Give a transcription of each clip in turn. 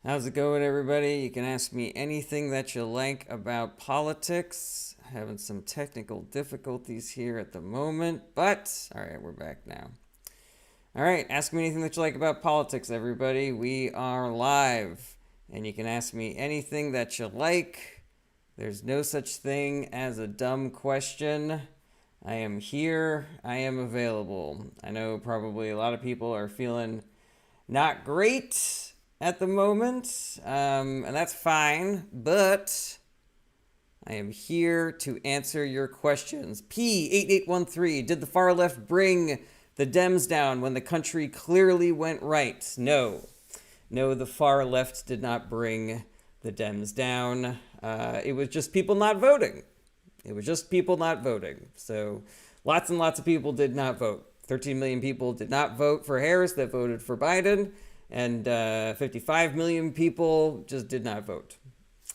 How's it going, everybody? You can ask me anything that you like about politics. Having some technical difficulties here at the moment, but all right, we're back now. All right, ask me anything that you like about politics, everybody. We are live, and you can ask me anything that you like. There's no such thing as a dumb question. I am here. I am available. I know probably a lot of people are feeling not great at the moment, and that's fine, but I am here to answer your questions. P8813, did the far left bring the Dems down when the country clearly went right? No. No, the far left did not bring the Dems down. It was just people not voting. It was just people not voting. So lots and lots of people did not vote. 13 million people did not vote for Harris that voted for Biden, and 55 million people just did not vote.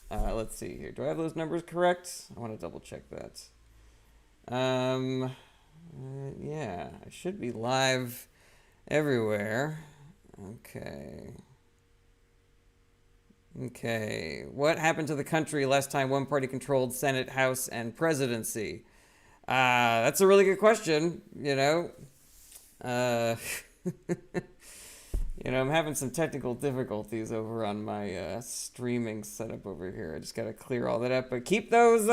Let's see here. Do I have those numbers correct? I want to double check that. Yeah, I should be live everywhere. Okay. What happened to the country last time one party controlled Senate, House, and presidency? That's a really good question, I'm having some technical difficulties over on my streaming setup over here. I just got to clear all that up. But keep those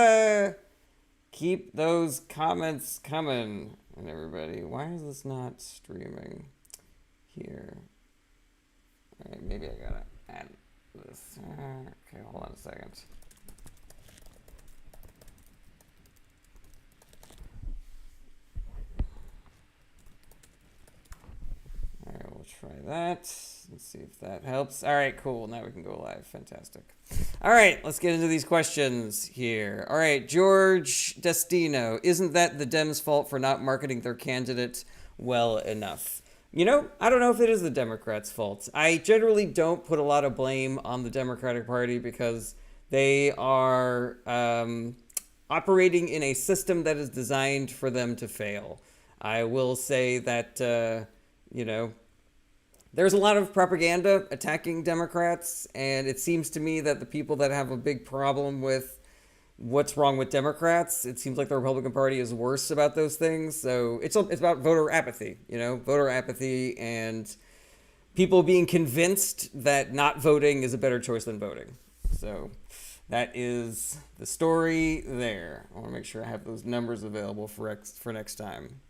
comments coming, and everybody. Why is this not streaming here? All right, maybe I gotta add this. Okay, hold on a second. All right, we'll try that. Let's see if that helps. All right, cool. Now we can go live. Fantastic. All right, let's get into these questions here. All right, George Destino, isn't that the Dems' fault for not marketing their candidate well enough? I don't know if it is the Democrats' fault. I generally don't put a lot of blame on the Democratic Party because they are operating in a system that is designed for them to fail. I will say that, there's a lot of propaganda attacking Democrats, and it seems to me that the people that have a big problem with what's wrong with Democrats, it seems like the Republican Party is worse about those things. So it's about voter apathy, voter apathy and people being convinced that not voting is a better choice than voting. So that is the story there. I want to make sure I have those numbers available for next time.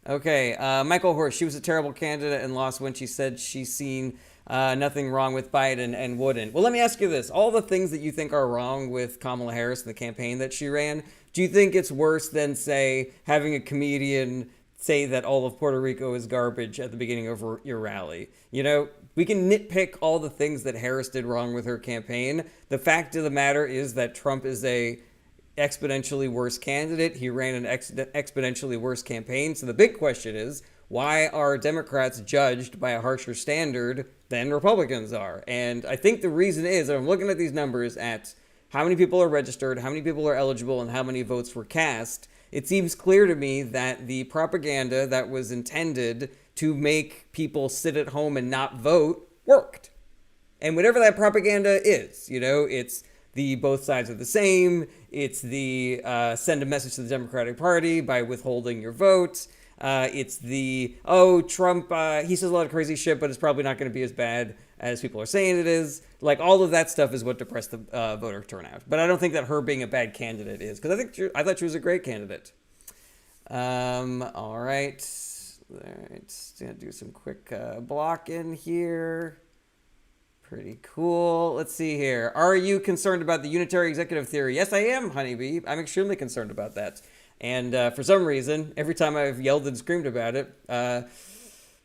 Okay, Michael Horst, she was a terrible candidate and lost when she said she's seen nothing wrong with Biden and wouldn't. Well, let me ask you this. All the things that you think are wrong with Kamala Harris and the campaign that she ran, do you think it's worse than, say, having a comedian say that all of Puerto Rico is garbage at the beginning of your rally? We can nitpick all the things that Harris did wrong with her campaign. The fact of the matter is that Trump is a exponentially worse candidate. He ran an exponentially worse campaign. So the big question is, why are Democrats judged by a harsher standard than Republicans are? And I think the reason is that I'm looking at these numbers at how many people are registered, how many people are eligible, and how many votes were cast. It seems clear to me that the propaganda that was intended to make people sit at home and not vote worked. And whatever that propaganda is, it's the both sides are the same. It's the send a message to the Democratic Party by withholding your vote. It's the, Trump, he says a lot of crazy shit, but it's probably not going to be as bad as people are saying it is. Like, all of that stuff is what depressed the voter turnout. But I don't think that her being a bad candidate is, because I thought she was a great candidate. All right. Let's do some quick block in here. Pretty cool. Let's see here. Are you concerned about the unitary executive theory? Yes, I am, honeybee. I'm extremely concerned about that. And for some reason, every time I've yelled and screamed about it,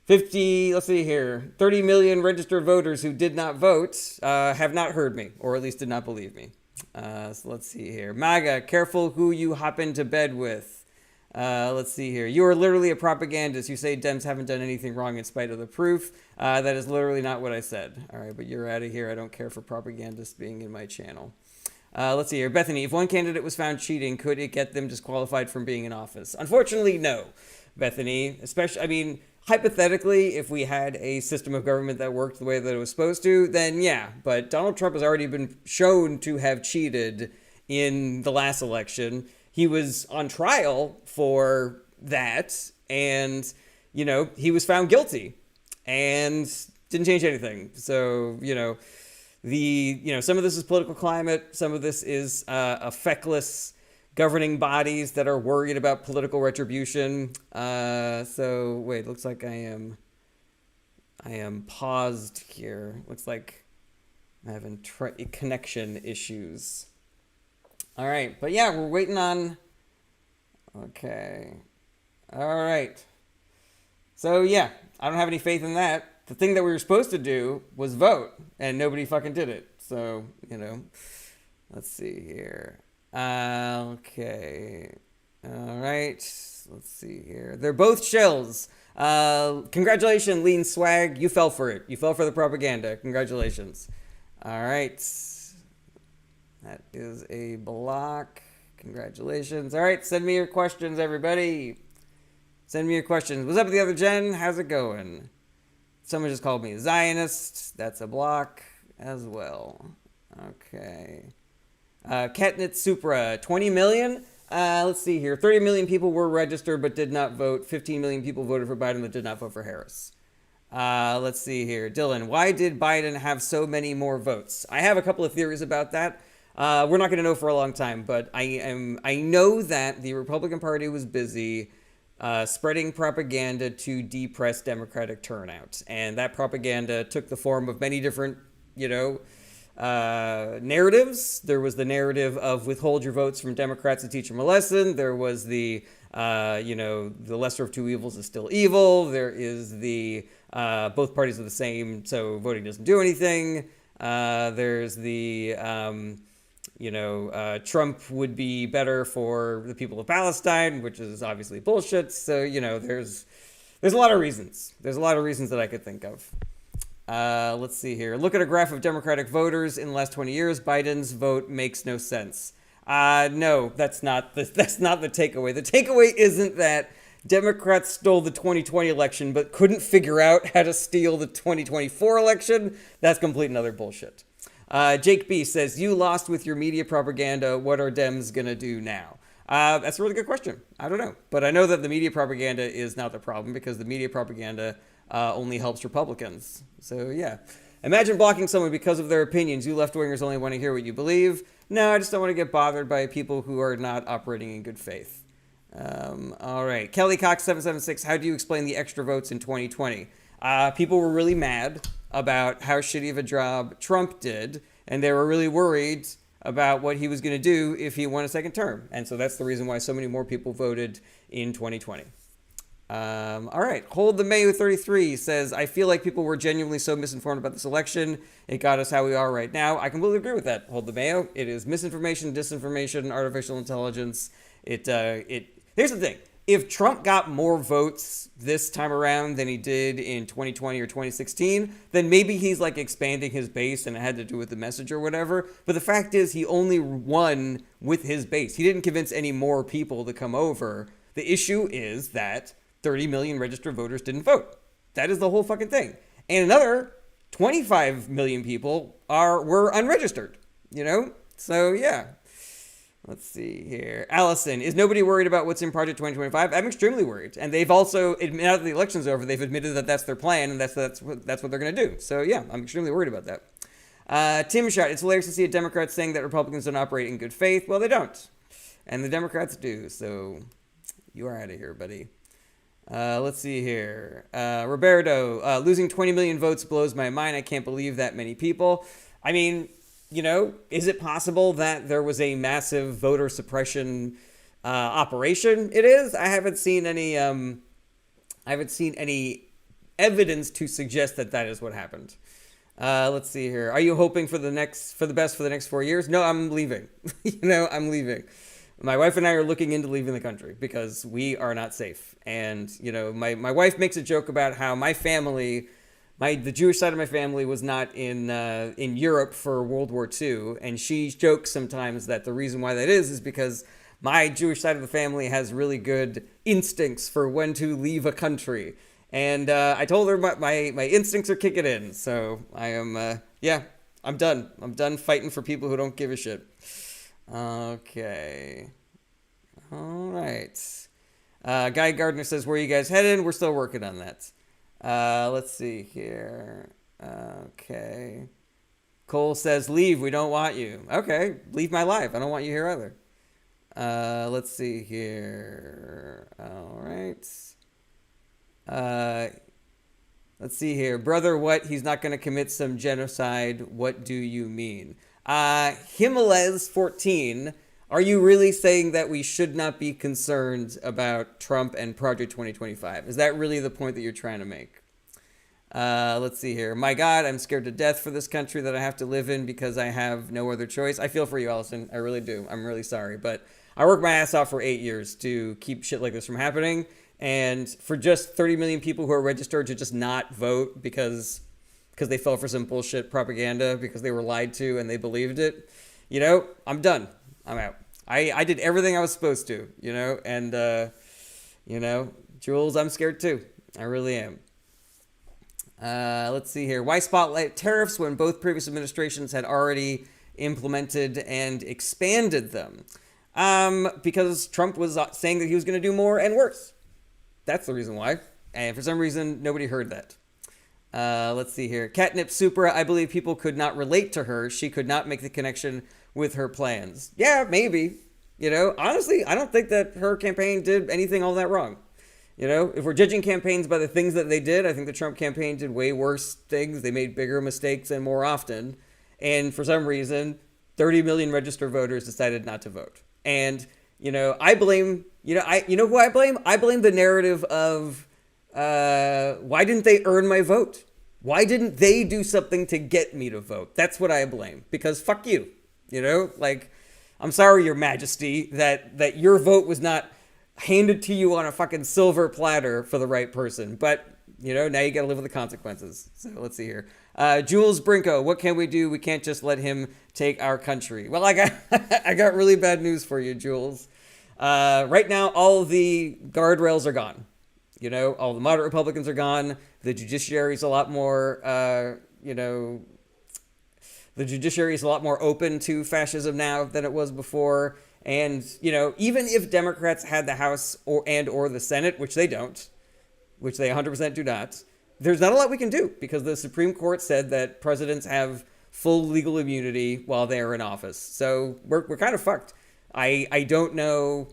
30 million registered voters who did not vote have not heard me, or at least did not believe me. So let's see here. MAGA, careful who you hop into bed with. Let's see here. You are literally a propagandist. You say Dems haven't done anything wrong in spite of the proof. That is literally not what I said. All right, but you're out of here. I don't care for propagandists being in my channel. Let's see here. Bethany, if one candidate was found cheating, could it get them disqualified from being in office? Unfortunately, no. Bethany. Especially, I mean, hypothetically, if we had a system of government that worked the way that it was supposed to, then yeah. But Donald Trump has already been shown to have cheated in the last election. He was on trial for that, and, you know, he was found guilty and didn't change anything. So, you know, some of this is political climate, some of this is a feckless governing bodies that are worried about political retribution. So wait, looks like I am paused here. Looks like I'm having connection issues. All right, but yeah, we're waiting on. Okay, all right. So yeah, I don't have any faith in that. The thing that we were supposed to do was vote, and nobody fucking did it. So, you know, let's see here. Okay. All right. Let's see here. They're both shills. Congratulations, Lean Swag. You fell for it. You fell for the propaganda. Congratulations. All right. That is a block. Congratulations. All right. Send me your questions, everybody. Send me your questions. What's up with the other Jen? How's it going? Someone just called me a Zionist. That's a block as well. Okay. Ketnit Supra, 20 million? Let's see here. 30 million people were registered but did not vote. 15 million people voted for Biden but did not vote for Harris. Let's see here. Dylan, why did Biden have so many more votes? I have a couple of theories about that. We're not going to know for a long time, but I know that the Republican Party was busy spreading propaganda to depress Democratic turnout. And that propaganda took the form of many different, narratives. There was the narrative of withhold your votes from Democrats to teach them a lesson. There was the lesser of two evils is still evil. There is the both parties are the same, so voting doesn't do anything. There's the Trump would be better for the people of Palestine, which is obviously bullshit. So, there's a lot of reasons. There's a lot of reasons that I could think of. Let's see here. Look at a graph of Democratic voters in the last 20 years. Biden's vote makes no sense. No, that's not the takeaway. The takeaway isn't that Democrats stole the 2020 election but couldn't figure out how to steal the 2024 election. That's complete and utter bullshit. Jake B says, you lost with your media propaganda. What are Dems going to do now? That's a really good question. I don't know. But I know that the media propaganda is not the problem because the media propaganda only helps Republicans. So, yeah. Imagine blocking someone because of their opinions. You left-wingers only want to hear what you believe. No, I just don't want to get bothered by people who are not operating in good faith. All right. Kelly Cox 776, how do you explain the extra votes in 2020? People were really mad about how shitty of a job Trump did, and they were really worried about what he was going to do if he won a second term. And so that's the reason why so many more people voted in 2020. All right. Hold the Mayo 33 says, I feel like people were genuinely so misinformed about this election. It got us how we are right now. I completely agree with that. Hold the Mayo. It is misinformation, disinformation, artificial intelligence. Here's the thing. If Trump got more votes this time around than he did in 2020 or 2016, then maybe he's like expanding his base and it had to do with the message or whatever. But the fact is he only won with his base. He didn't convince any more people to come over. The issue is that 30 million registered voters didn't vote. That is the whole fucking thing. And another 25 million people were unregistered, So, yeah. Let's see here. Allison, is nobody worried about what's in Project 2025? I'm extremely worried. And they've also, now that the election's over, they've admitted that that's their plan and that's what they're going to do. So, yeah, I'm extremely worried about that. Tim Shot, it's hilarious to see a Democrat saying that Republicans don't operate in good faith. Well, they don't. And the Democrats do. So, you are out of here, buddy. Let's see here. Roberto, losing 20 million votes blows my mind. I can't believe that many people. I mean, is it possible that there was a massive voter suppression operation? It is. I haven't seen any evidence to suggest that is what happened. Let's see here. Are you hoping for the best for the next 4 years? No, I'm leaving. I'm leaving. My wife and I are looking into leaving the country because we are not safe. And, my wife makes a joke about how my family, the Jewish side of my family was not in Europe for World War II. And she jokes sometimes that the reason why that is because my Jewish side of the family has really good instincts for when to leave a country. And I told her my instincts are kicking in. So I am, yeah, I'm done. I'm done fighting for people who don't give a shit. Okay. All right. Guy Gardner says, where are you guys headed? We're still working on that. Let's see here. Okay. Cole says, leave. We don't want you. Okay. Leave my life. I don't want you here either. Let's see here. All right. Let's see here. Brother, what? He's not going to commit some genocide. What do you mean? Himalayas 14. Are you really saying that we should not be concerned about Trump and Project 2025? Is that really the point that you're trying to make? Let's see here. My God, I'm scared to death for this country that I have to live in because I have no other choice. I feel for you, Allison. I really do. I'm really sorry. But I worked my ass off for 8 years to keep shit like this from happening. And for just 30 million people who are registered to just not vote because they fell for some bullshit propaganda, because they were lied to and they believed it, I'm done. I'm out. I did everything I was supposed to, and, Jules, I'm scared too. I really am. Let's see here. Why spotlight tariffs when both previous administrations had already implemented and expanded them? Because Trump was saying that he was going to do more and worse. That's the reason why. And for some reason, nobody heard that. Let's see here. Catnip Supra, I believe people could not relate to her. She could not make the connection with her plans. Yeah, maybe. Honestly, I don't think that her campaign did anything all that wrong. If we're judging campaigns by the things that they did, I think the Trump campaign did way worse things. They made bigger mistakes and more often. And for some reason, 30 million registered voters decided not to vote. And, I blame, who I blame? I blame the narrative of, why didn't they earn my vote? Why didn't they do something to get me to vote? That's what I blame. Because fuck you. I'm sorry, Your Majesty, that your vote was not handed to you on a fucking silver platter for the right person. But, now you got to live with the consequences. So let's see here. Jules Brinko, what can we do? We can't just let him take our country. Well, I got really bad news for you, Jules. Right now, all the guardrails are gone. All the moderate Republicans are gone. The judiciary is a lot more, the judiciary is a lot more open to fascism now than it was before. And, even if Democrats had the House or the Senate, which they don't, which they 100% do not, there's not a lot we can do because the Supreme Court said that presidents have full legal immunity while they are in office. So we're kind of fucked. I don't know,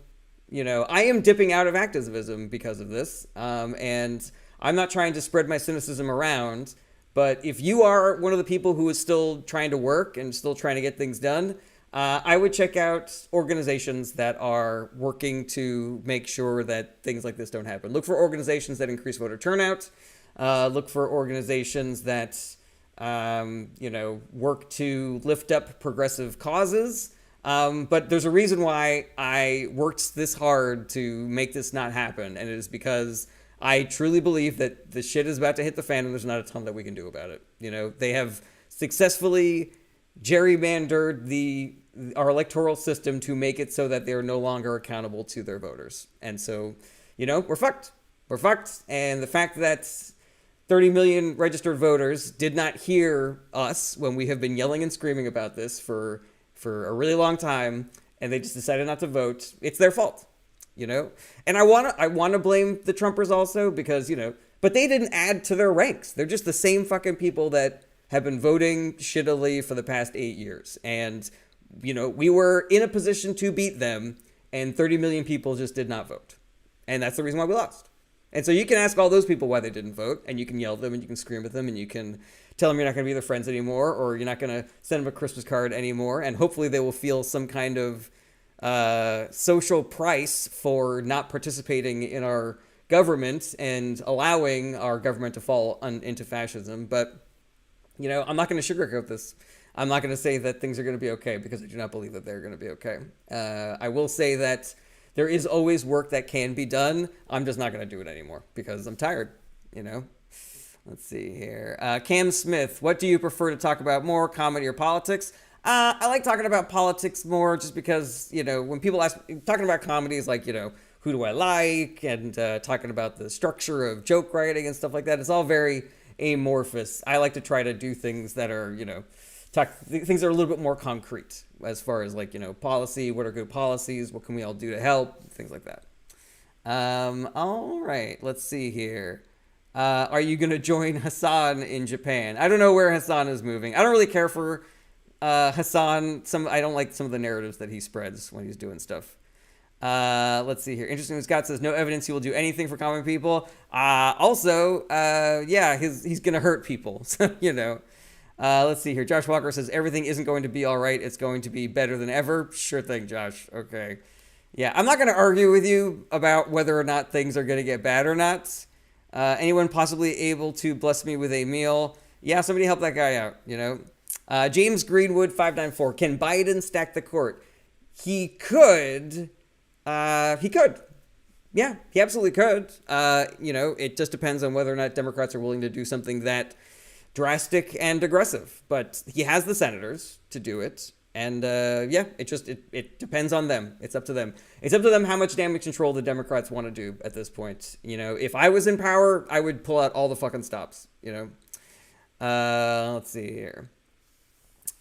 I am dipping out of activism because of this. And I'm not trying to spread my cynicism around. But if you are one of the people who is still trying to work and still trying to get things done, I would check out organizations that are working to make sure that things like this don't happen. Look for organizations that increase voter turnout. Look for organizations that, work to lift up progressive causes. But there's a reason why I worked this hard to make this not happen. And it is because I truly believe that the shit is about to hit the fan and there's not a ton that we can do about it. They have successfully gerrymandered our electoral system to make it so that they're no longer accountable to their voters. And so, we're fucked. We're fucked. And the fact that 30 million registered voters did not hear us when we have been yelling and screaming about this for a really long time, and they just decided not to vote, it's their fault, And I want to blame the Trumpers also because, but they didn't add to their ranks. They're just the same fucking people that have been voting shittily for the past 8 years. And, we were in a position to beat them, and 30 million people just did not vote. And that's the reason why we lost. And so you can ask all those people why they didn't vote, and you can yell at them, and you can scream at them, and you can tell them you're not going to be their friends anymore, or you're not going to send them a Christmas card anymore, and hopefully they will feel some kind of social price for not participating in our government and allowing our government to fall into fascism. But, I'm not going to sugarcoat this. I'm not going to say that things are going to be okay because I do not believe that they're going to be okay. I will say that there is always work that can be done. I'm just not going to do it anymore because I'm tired, Let's see here. Cam Smith, what do you prefer to talk about more, comedy or politics? I like talking about politics more just because, when people ask, talking about comedies like, who do I like, and talking about the structure of joke writing and stuff like that, it's all very amorphous. I like to try to do things that are, things that are a little bit more concrete as far as like, policy, what are good policies, what can we all do to help, things like that. All right, let's see here. Are you going to join Hassan in Japan? I don't know where Hassan is moving. I don't really care for Hassan. I don't like some of the narratives that he spreads when he's doing stuff. Let's see here. Interesting. Scott says no evidence he will do anything for common people. Also, yeah, he's gonna hurt people. So let's see here. Josh Walker says everything isn't going to be all right. It's going to be better than ever. Sure thing, Josh. Okay. Yeah, I'm not gonna argue with you about whether or not things are gonna get bad or not. Anyone possibly able to bless me with a meal? Yeah, somebody help that guy out. James Greenwood 594. Can Biden stack the court? He could. He could. Yeah, he absolutely could. It just depends on whether or not Democrats are willing to do something that drastic and aggressive. But he has the senators to do it. And yeah, it depends on them. It's up to them. It's up to them how much damage control the Democrats want to do at this point. If I was in power, I would pull out all the fucking stops. Let's see here.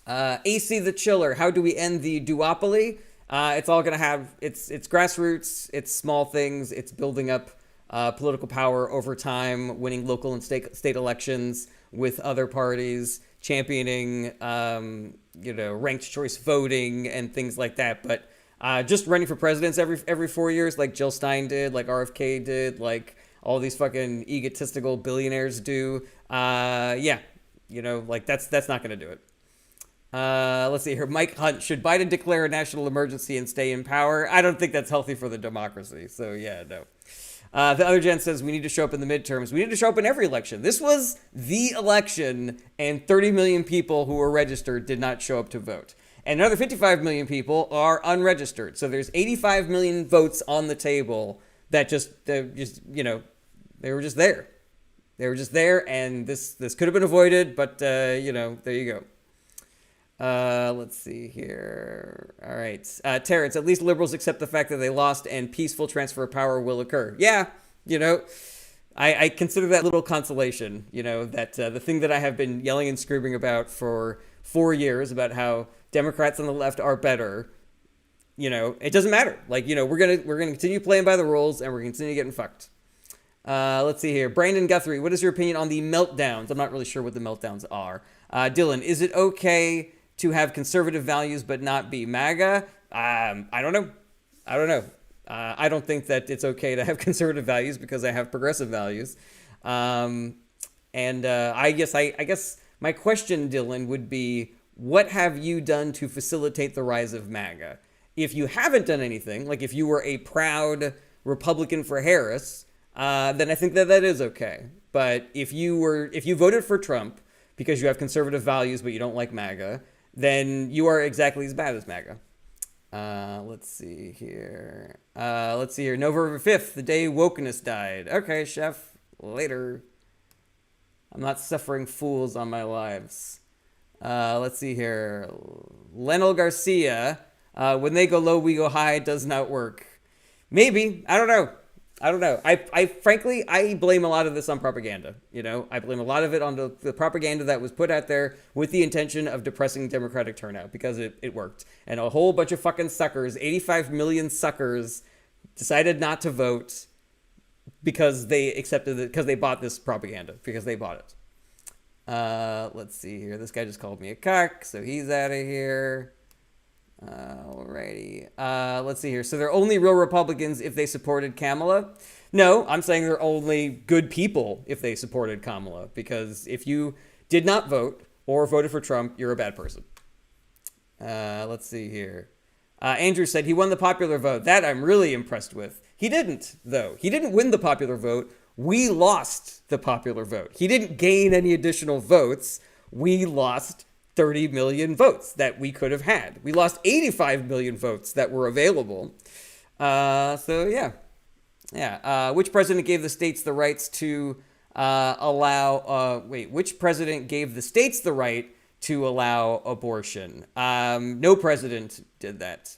AC the Chiller. How do we end the duopoly? It's all going to have, it's grassroots, it's small things, it's building up political power over time, winning local and state elections with other parties, championing, ranked choice voting and things like that. But just running for presidents every 4 years, like Jill Stein did, like RFK did, like all these fucking egotistical billionaires do. Yeah, that's not going to do it. Let's see here. Mike Hunt, should Biden declare a national emergency and stay in power? I don't think that's healthy for the democracy. So yeah, no. The other gen says we need to show up in the midterms. We need to show up in every election. This was the election, and 30 million people who were registered did not show up to vote. And another 55 million people are unregistered. So there's 85 million votes on the table that they were just there. They were just there, and this could have been avoided, but there you go. Let's see here. All right. Terrence, at least liberals accept the fact that they lost and peaceful transfer of power will occur. Yeah, I consider that little consolation, that the thing that I have been yelling and screaming about for 4 years about how Democrats on the left are better, it doesn't matter. Like, we're going to continue playing by the rules and we're going to continue getting fucked. Let's see here. Brandon Guthrie, what is your opinion on the meltdowns? I'm not really sure what the meltdowns are. Dylan, is it okay to have conservative values but not be MAGA? I don't know. I don't think that it's okay to have conservative values because I have progressive values. I guess my question, Dylan, would be, what have you done to facilitate the rise of MAGA? If you haven't done anything, like if you were a proud Republican for Harris, then I think that is okay. But if you voted for Trump because you have conservative values but you don't like MAGA, then you are exactly as bad as MAGA. Let's see here. November 5th, the day wokeness died. Okay, chef, later. I'm not suffering fools on my lives. Let's see here. Lenel Garcia, when they go low, we go high, does not work. Maybe. I don't know. I frankly, I blame a lot of this on propaganda. I blame a lot of it on the propaganda that was put out there with the intention of depressing Democratic turnout because it worked. And a whole bunch of fucking suckers, 85 million suckers, decided not to vote because they accepted it, because they bought this propaganda, because they bought it. Let's see here. This guy just called me a cuck, so he's out of here. Alrighty. Let's see here. So they're only real Republicans if they supported Kamala? No, I'm saying they're only good people if they supported Kamala, because if you did not vote or voted for Trump, you're a bad person. Let's see here. Andrew said he won the popular vote. That I'm really impressed with. He didn't, though. He didn't win the popular vote. We lost the popular vote. He didn't gain any additional votes. We lost 30 million votes that we could have had. We lost 85 million votes that were available. So yeah. Which president gave the states the rights to which president gave the states the right to allow abortion. No president did that.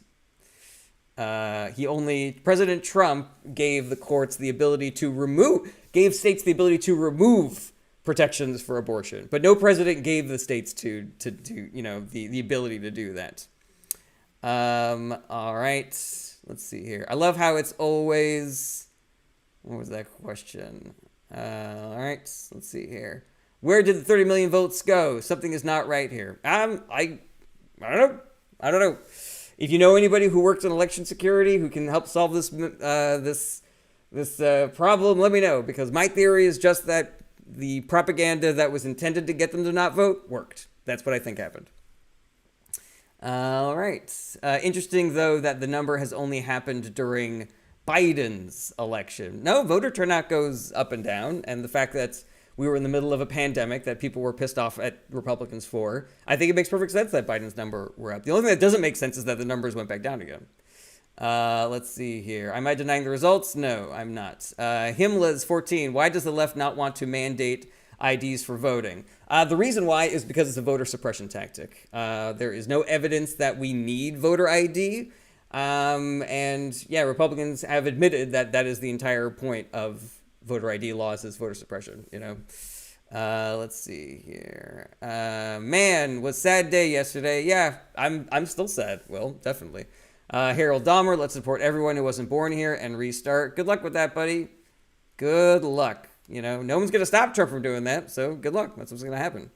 President Trump gave the courts the ability to gave states the ability to remove protections for abortion, but no president gave the states to the ability to do that. All right, let's see here. I love how it's always, what was that question? All right, let's see here. Where did the 30 million votes go? Something is not right here. I don't know. If you know anybody who works in election security who can help solve this problem, let me know, because my theory is just that the propaganda that was intended to get them to not vote worked. That's what I think happened. All right. Interesting, though, that the number has only happened during Biden's election. No, voter turnout goes up and down, and the fact that we were in the middle of a pandemic that people were pissed off at Republicans for, I think it makes perfect sense that Biden's number were up. The only thing that doesn't make sense is that the numbers went back down again. Let's see here. Am I denying the results? No, I'm not. Himmler's 14. Why does the left not want to mandate IDs for voting? The reason why is because it's a voter suppression tactic. There is no evidence that we need voter ID. And yeah, Republicans have admitted that that is the entire point of voter ID laws, is voter suppression, Let's see here. Man, was sad day yesterday. Yeah, I'm still sad. Will, definitely. Harold Dahmer, let's support everyone who wasn't born here and restart. Good luck with that, buddy. Good luck. No one's going to stop Trump from doing that, so good luck. That's what's going to happen.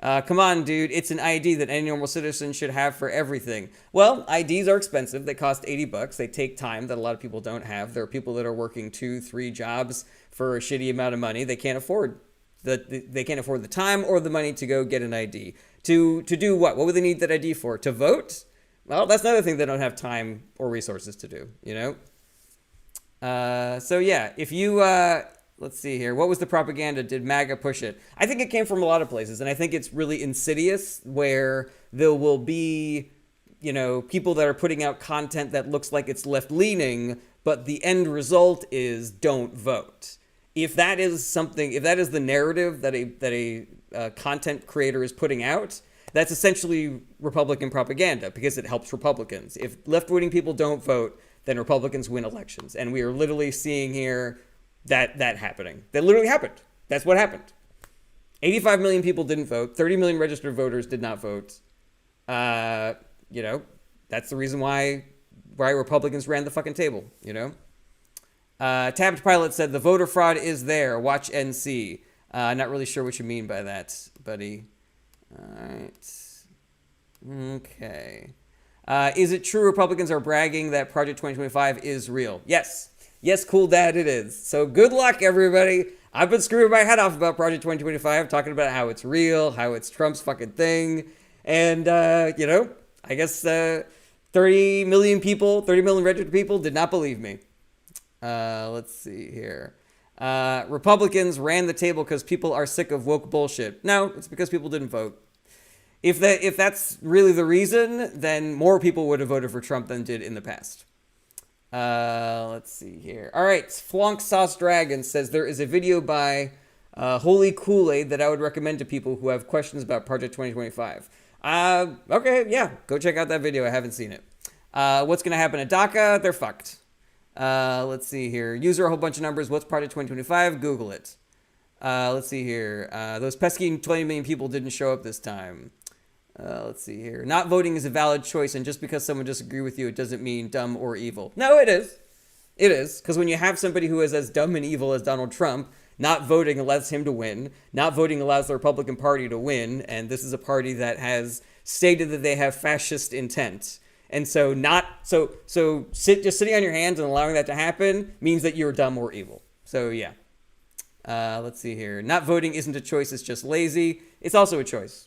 Come on, dude. It's an ID that any normal citizen should have for everything. Well, IDs are expensive. They cost $80. They take time that a lot of people don't have. There are people that are working 2-3 jobs for a shitty amount of money. They can't afford the time or the money to go get an ID. To do what? What would they need that ID for? To vote? Well, that's another thing they don't have time or resources to do, So yeah, if you, let's see here. What was the propaganda? Did MAGA push it? I think it came from a lot of places, and I think it's really insidious, where there will be, people that are putting out content that looks like it's left-leaning, but the end result is don't vote. If that is the narrative that a content creator is putting out, that's essentially Republican propaganda, because it helps Republicans. If left-wing people don't vote, then Republicans win elections. And we are literally seeing here that happening. That literally happened. That's what happened. 85 million people didn't vote. 30 million registered voters did not vote. That's the reason why Republicans ran the fucking table, Tabbed Pilot said the voter fraud is there. Watch and see. Not really sure what you mean by that, buddy. All right. Okay. Is it true Republicans are bragging that Project 2025 is real? Yes. Yes, cool dad, it is. So good luck, everybody. I've been screwing my head off about Project 2025, talking about how it's real, how it's Trump's fucking thing. And, I guess 30 million registered people did not believe me. Let's see here. Republicans ran the table because people are sick of woke bullshit. No, it's because people didn't vote. If that's really the reason, then more people would have voted for Trump than did in the past. Let's see here. All right, Flonk Sauce Dragon says there is a video by Holy Kool-Aid that I would recommend to people who have questions about Project 2025. Okay, yeah, go check out that video. I haven't seen it. What's going to happen at DACA? They're fucked. Let's see here. User a whole bunch of numbers. What's Project 2025? Google it. Let's see here. Those pesky 20 million people didn't show up this time. Let's see here. Not voting is a valid choice, and just because someone disagrees with you, it doesn't mean dumb or evil. No, it is. It is. Because when you have somebody who is as dumb and evil as Donald Trump, not voting allows him to win. Not voting allows the Republican Party to win, and this is a party that has stated that they have fascist intent. And so just sitting on your hands and allowing that to happen means that you're dumb or evil. So yeah. Let's see here. Not voting isn't a choice, it's just lazy. It's also a choice.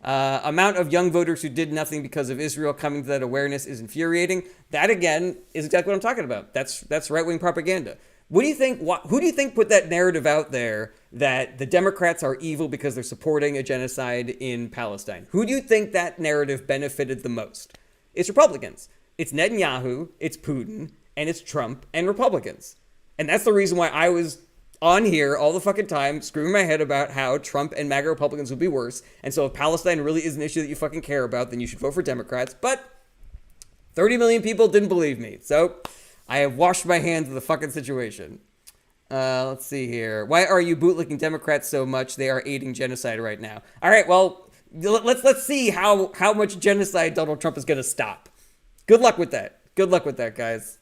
Amount of young voters who did nothing because of Israel coming to that awareness is infuriating. That, again, is exactly what I'm talking about. That's right-wing propaganda. What do you think? Who do you think put that narrative out there that the Democrats are evil because they're supporting a genocide in Palestine? Who do you think that narrative benefited the most? It's Republicans. It's Netanyahu, it's Putin, and it's Trump and Republicans. And that's the reason why I was on here all the fucking time, screaming my head about how Trump and MAGA Republicans would be worse. And so if Palestine really is an issue that you fucking care about, then you should vote for Democrats. But 30 million people didn't believe me. So I have washed my hands of the fucking situation. Let's see here. Why are you bootlicking Democrats so much? They are aiding genocide right now. All right, well, let's see how much genocide Donald Trump is going to stop. Good luck with that. Good luck with that, guys.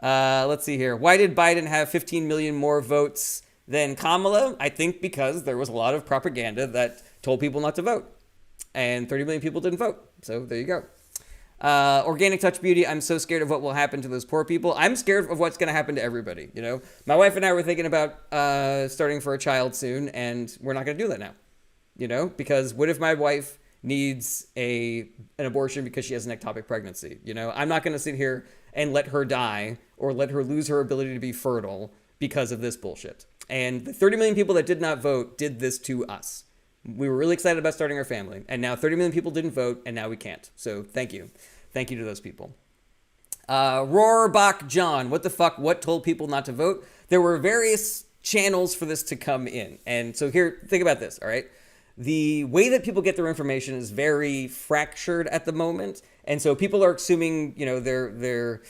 Let's see here. Why did Biden have 15 million more votes than Kamala? I think because there was a lot of propaganda that told people not to vote. And 30 million people didn't vote. So there you go. Organic Touch Beauty, I'm so scared of what will happen to those poor people. I'm scared of what's going to happen to everybody, you know? My wife and I were thinking about starting for a child soon, and we're not going to do that now, you know? Because what if my wife needs an abortion because she has an ectopic pregnancy, you know? I'm not going to sit here and let her die or let her lose her ability to be fertile because of this bullshit. And the 30 million people that did not vote did this to us. We were really excited about starting our family, and now 30 million people didn't vote, and now we can't. So thank you. Thank you to those people. Rohrbach John, what the fuck? What told people not to vote? There were various channels for this to come in. And so here, think about this, all right? The way that people get their information is very fractured at the moment. And so people are assuming, you know, they're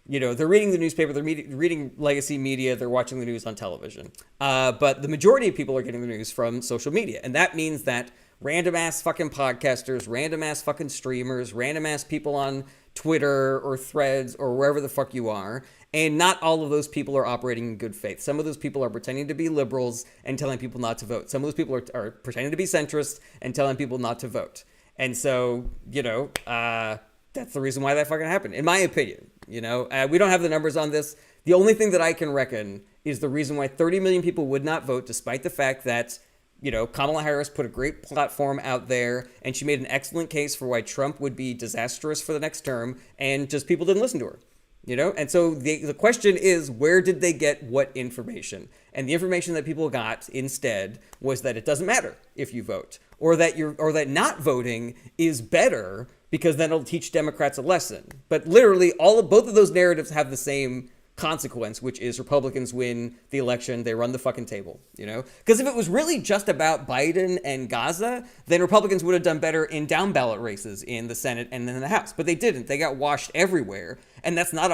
reading the newspaper, they're reading legacy media, they're watching the news on television. But the majority of people are getting the news from social media. And that means that random ass fucking podcasters, random ass fucking streamers, random ass people on Twitter or Threads or wherever the fuck you are. And not all of those people are operating in good faith. Some of those people are pretending to be liberals and telling people not to vote. Some of those people are pretending to be centrist and telling people not to vote. And so, you know, that's the reason why that fucking happened, in my opinion. You know, we don't have the numbers on this. The only thing that I can reckon is the reason why 30 million people would not vote, despite the fact that, you know, Kamala Harris put a great platform out there and she made an excellent case for why Trump would be disastrous for the next term, and just people didn't listen to her. You know, and so the question is, where did they get what information? And the information that people got instead was that it doesn't matter if you vote, or that not voting is better because then it'll teach Democrats a lesson. But literally, both of those narratives have the same consequence, which is Republicans win the election, they run the fucking table, you know? Because if it was really just about Biden and Gaza, then Republicans would have done better in down ballot races in the Senate and in the House. But they didn't. They got washed everywhere. And that's not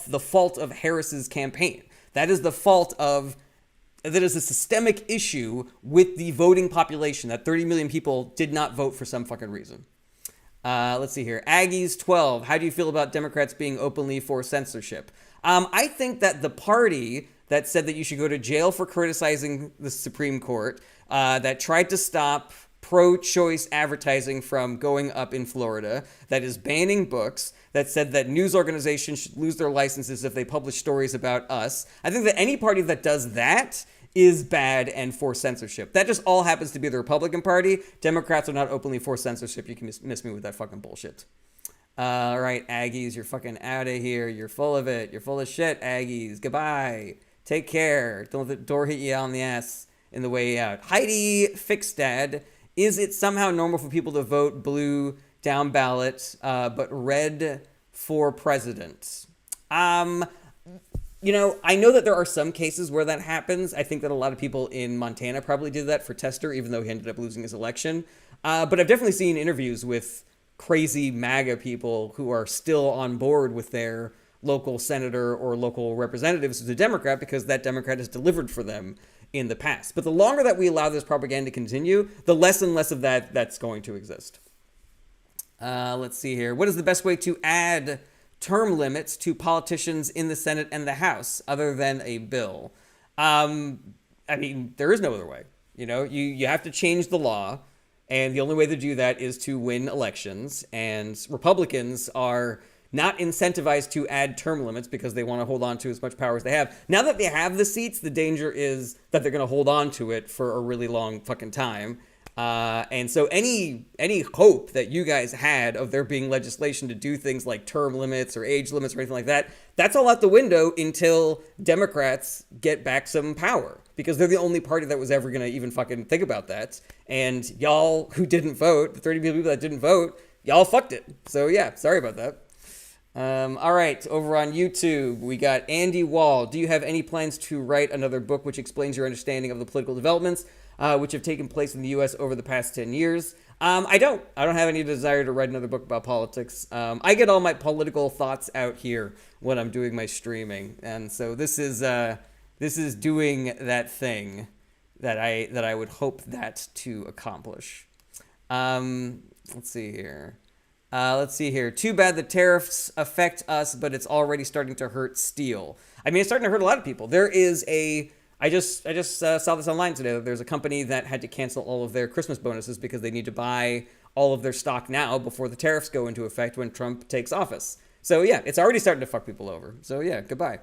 the fault of Harris's campaign. That is that is a systemic issue with the voting population, that 30 million people did not vote for some fucking reason. Let's see here. Aggies 12. How do you feel about Democrats being openly for censorship? I think that the party that said that you should go to jail for criticizing the Supreme Court, that tried to stop pro-choice advertising from going up in Florida, that is banning books, that said that news organizations should lose their licenses if they publish stories about us. I think that any party that does that is bad and for censorship. That just all happens to be the Republican Party. Democrats are not openly for censorship. You can miss me with that fucking bullshit. All right, Aggies, you're fucking out of here. You're full of it. You're full of shit, Aggies. Goodbye. Take care. Don't let the door hit you on the ass in the way out. Heidi Fixdad, is it somehow normal for people to vote blue down ballot, but red for president? You know, I know that there are some cases where that happens. I think that a lot of people in Montana probably did that for Tester, even though he ended up losing his election. But I've definitely seen interviews with crazy MAGA people who are still on board with their local senator or local representatives who's a Democrat because that Democrat has delivered for them in the past. But the longer that we allow this propaganda to continue, the less and less of that's going to exist. Let's see here. What is the best way to add term limits to politicians in the Senate and the House other than a bill? I mean, there is no other way. You know, you have to change the law. And the only way to do that is to win elections. And Republicans are not incentivized to add term limits because they want to hold on to as much power as they have. Now that they have the seats, the danger is that they're going to hold on to it for a really long fucking time. And so any hope that you guys had of there being legislation to do things like term limits or age limits or anything like that, that's all out the window until Democrats get back some power, because they're the only party that was ever going to even fucking think about that. And y'all who didn't vote, the 30 people that didn't vote, y'all fucked it. So yeah, sorry about that. All right, over on YouTube, we got Andy Wall. Do you have any plans to write another book which explains your understanding of the political developments which have taken place in the U.S. over the past 10 years? I don't. I don't have any desire to write another book about politics. I get all my political thoughts out here when I'm doing my streaming, and so this is doing that thing that I would hope that to accomplish. Let's see here. Too bad the tariffs affect us, but it's already starting to hurt steel. I mean, it's starting to hurt a lot of people. There is I just saw this online today. There's a company that had to cancel all of their Christmas bonuses because they need to buy all of their stock now before the tariffs go into effect when Trump takes office. So yeah, it's already starting to fuck people over. So yeah, goodbye.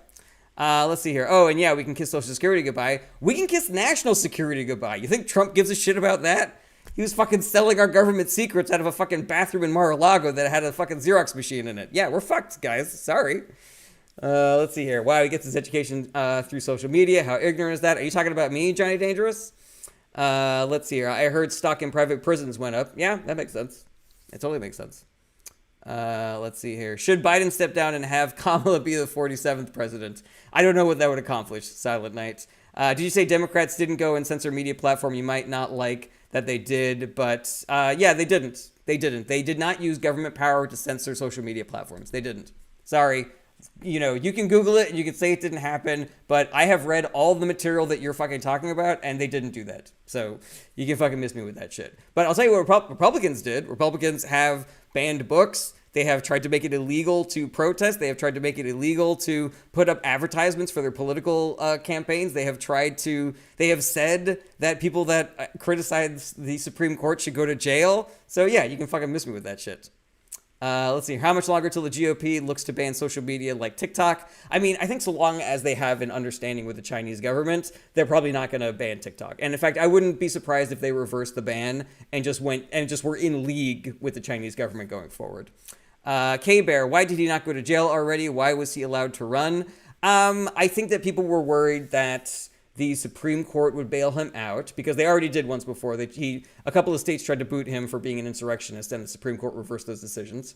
Let's see here. Oh, and yeah, we can kiss Social Security goodbye. We can kiss national security goodbye. You think Trump gives a shit about that? He was fucking selling our government secrets out of a fucking bathroom in Mar-a-Lago that had a fucking Xerox machine in it. Yeah, we're fucked, guys. Sorry. Let's see here. Wow, he gets his education through social media. How ignorant is that? Are you talking about me, Johnny Dangerous? Let's see here. I heard stock in private prisons went up. Yeah, that makes sense. It totally makes sense. Let's see here. Should Biden step down and have Kamala be the 47th president? I don't know what that would accomplish, Silent Night. Did you say Democrats didn't go and censor media platform you might not like that they did? But yeah, they didn't. They didn't. They did not use government power to censor social media platforms. They didn't. Sorry. You know, you can Google it and you can say it didn't happen, but I have read all the material that you're fucking talking about and they didn't do that. So you can fucking miss me with that shit. But I'll tell you what Republicans did. Republicans have banned books. They have tried to make it illegal to protest. They have tried to make it illegal to put up advertisements for their political campaigns. They have said that people that criticize the Supreme Court should go to jail. So yeah, you can fucking miss me with that shit. Let's see. How much longer till the GOP looks to ban social media like TikTok? I mean, I think so long as they have an understanding with the Chinese government, they're probably not going to ban TikTok. And in fact, I wouldn't be surprised if they reversed the ban and just were in league with the Chinese government going forward. K-Bear, why did he not go to jail already? Why was he allowed to run? I think that people were worried that the Supreme Court would bail him out because they already did once before. A couple of states tried to boot him for being an insurrectionist, and the Supreme Court reversed those decisions.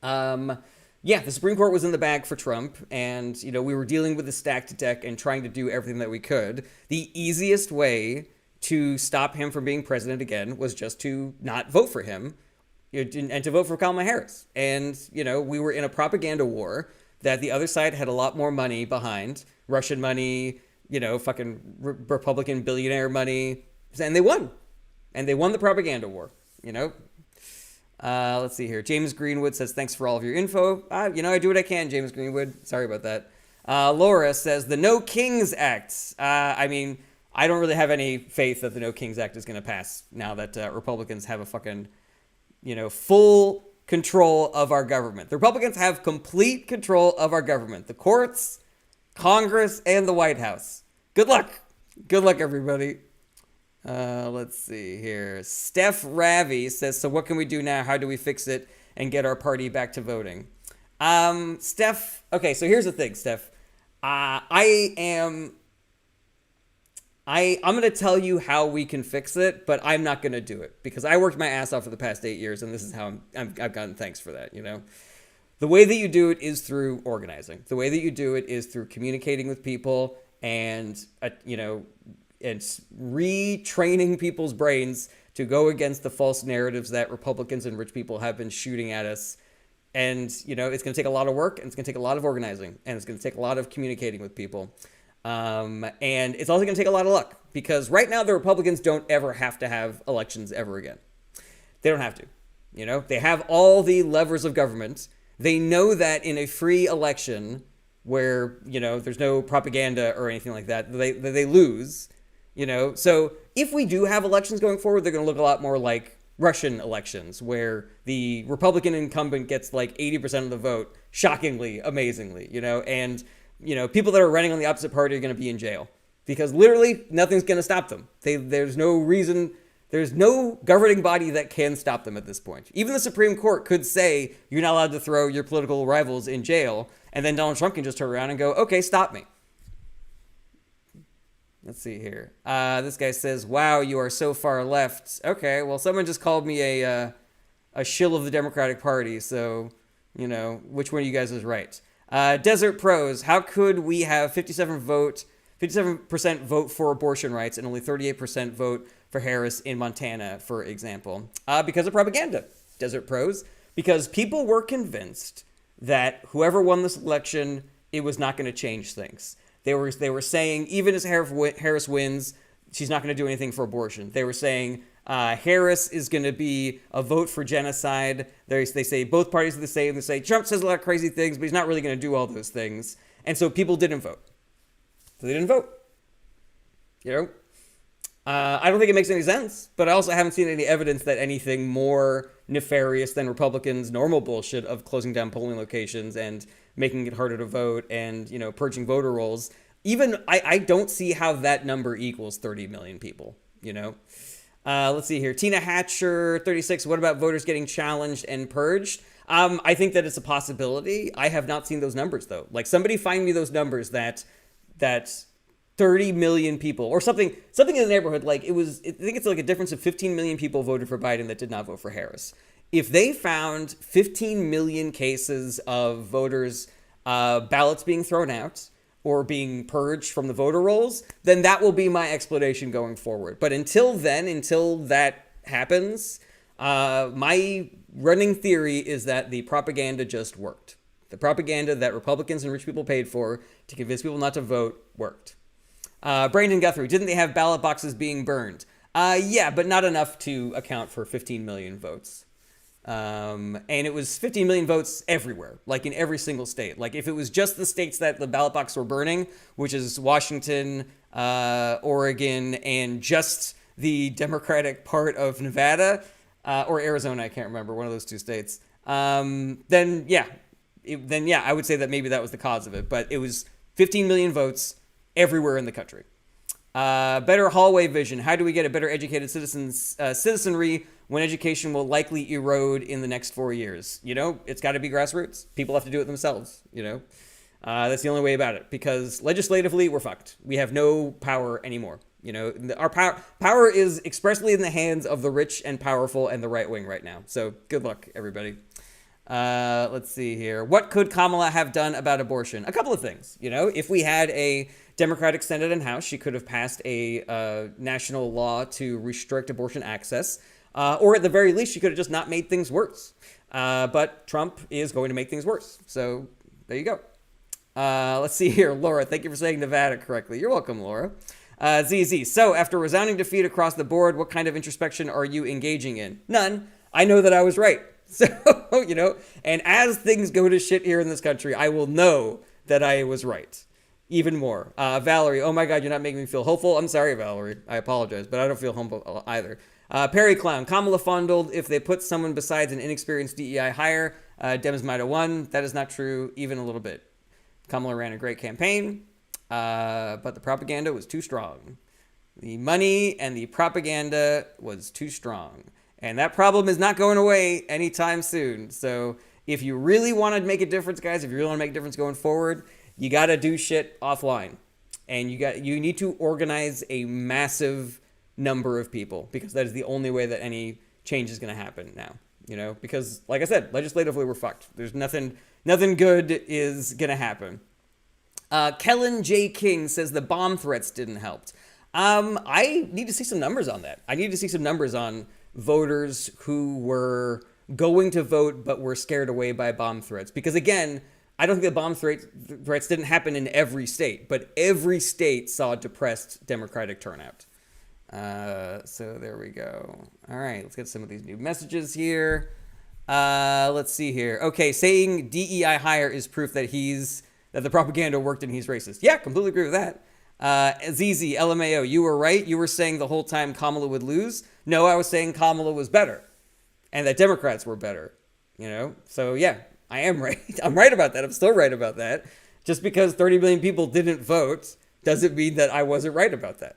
Yeah, the Supreme Court was in the bag for Trump, and we were dealing with a stacked deck and trying to do everything that we could. The easiest way to stop him from being president again was just to not vote for him and to vote for Kamala Harris. And we were in a propaganda war that the other side had a lot more money behind, Russian money, fucking Republican billionaire money, and they won. And they won the propaganda war, Let's see here. James Greenwood says, thanks for all of your info. I do what I can, James Greenwood. Sorry about that. Laura says, the No Kings Act. I mean, I don't really have any faith that the No Kings Act is going to pass now that Republicans have a fucking, full control of our government. The Republicans have complete control of our government. The courts, Congress, and the White House. Good luck. Good luck, everybody. Let's see here. Steph Ravi says, so what can we do now? How do we fix it and get our party back to voting? Steph, okay, so here's the thing, Steph. I'm going to tell you how we can fix it, but I'm not going to do it because I worked my ass off for the past 8 years, and this is how I've gotten thanks for that, The way that you do it is through organizing. The way that you do it is through communicating with people and, and retraining people's brains to go against the false narratives that Republicans and rich people have been shooting at us. And, it's going to take a lot of work, and it's going to take a lot of organizing, and it's going to take a lot of communicating with people. And it's also going to take a lot of luck because right now the Republicans don't ever have to have elections ever again. They don't have to, they have all the levers of government. They know that in a free election where, there's no propaganda or anything like that, they lose, So if we do have elections going forward, they're going to look a lot more like Russian elections where the Republican incumbent gets like 80% of the vote, shockingly, amazingly, and, people that are running on the opposite party are going to be in jail because literally nothing's going to stop them. There's no reason. There's no governing body that can stop them at this point. Even the Supreme Court could say you're not allowed to throw your political rivals in jail, and then Donald Trump can just turn around and go, okay, stop me. Let's see here. This guy says, wow, you are so far left. Okay, well, someone just called me a shill of the Democratic Party, so Which one of you guys is right? Desert Pros, how could we have 57% vote for abortion rights and only 38% vote for Harris in Montana, for example? Because of propaganda, Desert Pros. Because people were convinced that whoever won this election, it was not going to change things. They were saying, even as Harris wins, she's not going to do anything for abortion. They were saying Harris is going to be a vote for genocide. They say both parties are the same. They say Trump says a lot of crazy things, but he's not really going to do all those things. And so people didn't vote. So they didn't vote. I don't think it makes any sense, but I also haven't seen any evidence that anything more nefarious than Republicans' normal bullshit of closing down polling locations and making it harder to vote and, purging voter rolls. Even I don't see how that number equals 30 million people, Let's see here. Tina Hatcher, 36. What about voters getting challenged and purged? I think that it's a possibility. I have not seen those numbers, though. Like, somebody find me those numbers that 30 million people or something in the neighborhood. Like, I think it's like a difference of 15 million people voted for Biden that did not vote for Harris. If they found 15 million cases of voters, ballots being thrown out or being purged from the voter rolls, then that will be my explanation going forward. But until that happens, my running theory is that the propaganda just worked. The propaganda that Republicans and rich people paid for to convince people not to vote worked. Brandon Guthrie, didn't they have ballot boxes being burned? Yeah, but not enough to account for 15 million votes. And it was 15 million votes everywhere, like in every single state. Like, if it was just the states that the ballot boxes were burning, which is Washington, Oregon, and just the Democratic part of Nevada, or Arizona, I can't remember, one of those two states, then yeah, I would say that maybe that was the cause of it. But it was 15 million votes everywhere in the country. Better hallway vision. How do we get a better educated citizenry when education will likely erode in the next 4 years? It's got to be grassroots. People have to do it themselves. That's the only way about it, because legislatively we're fucked. We have no power anymore. Our power is expressly in the hands of the rich and powerful and the right wing right now. So good luck, everybody. Let's see here. What could Kamala have done about abortion? A couple of things. If we had a Democratic Senate and House, she could have passed a national law to restrict abortion access. Or at the very least, she could have just not made things worse. But Trump is going to make things worse. So there you go. Let's see here. Laura, thank you for saying Nevada correctly. You're welcome, Laura. ZZ. So after resounding defeat across the board, what kind of introspection are you engaging in? None. I know that I was right. So, and as things go to shit here in this country, I will know that I was right. Even more. Valerie, oh my God, you're not making me feel hopeful. I'm sorry, Valerie. I apologize, but I don't feel hopeful either. Perry Clown, Kamala fondled. If they put someone besides an inexperienced DEI higher, Dems might have won. That is not true, even a little bit. Kamala ran a great campaign, but the propaganda was too strong. The money and the propaganda was too strong. And that problem is not going away anytime soon. So if you really want to make a difference, guys, if you really want to make a difference going forward, you got to do shit offline. And you need to organize a massive number of people, because that is the only way that any change is going to happen now. Because like I said, legislatively we're fucked. There's nothing good is going to happen. Kellen J. King says the bomb threats didn't help. I need to see some numbers on that. I need to see some numbers on voters who were going to vote but were scared away by bomb threats. Because again, I don't think the bomb threats didn't happen in every state, but every state saw depressed Democratic turnout. So there we go. All right, let's get some of these new messages here. Let's see here. Okay, saying DEI higher is proof that the propaganda worked and he's racist. Yeah, completely agree with that. ZZ, LMAO, you were right. You were saying the whole time Kamala would lose. No, I was saying Kamala was better and that Democrats were better, So yeah, I am right. I'm right about that. I'm still right about that. Just because 30 million people didn't vote doesn't mean that I wasn't right about that.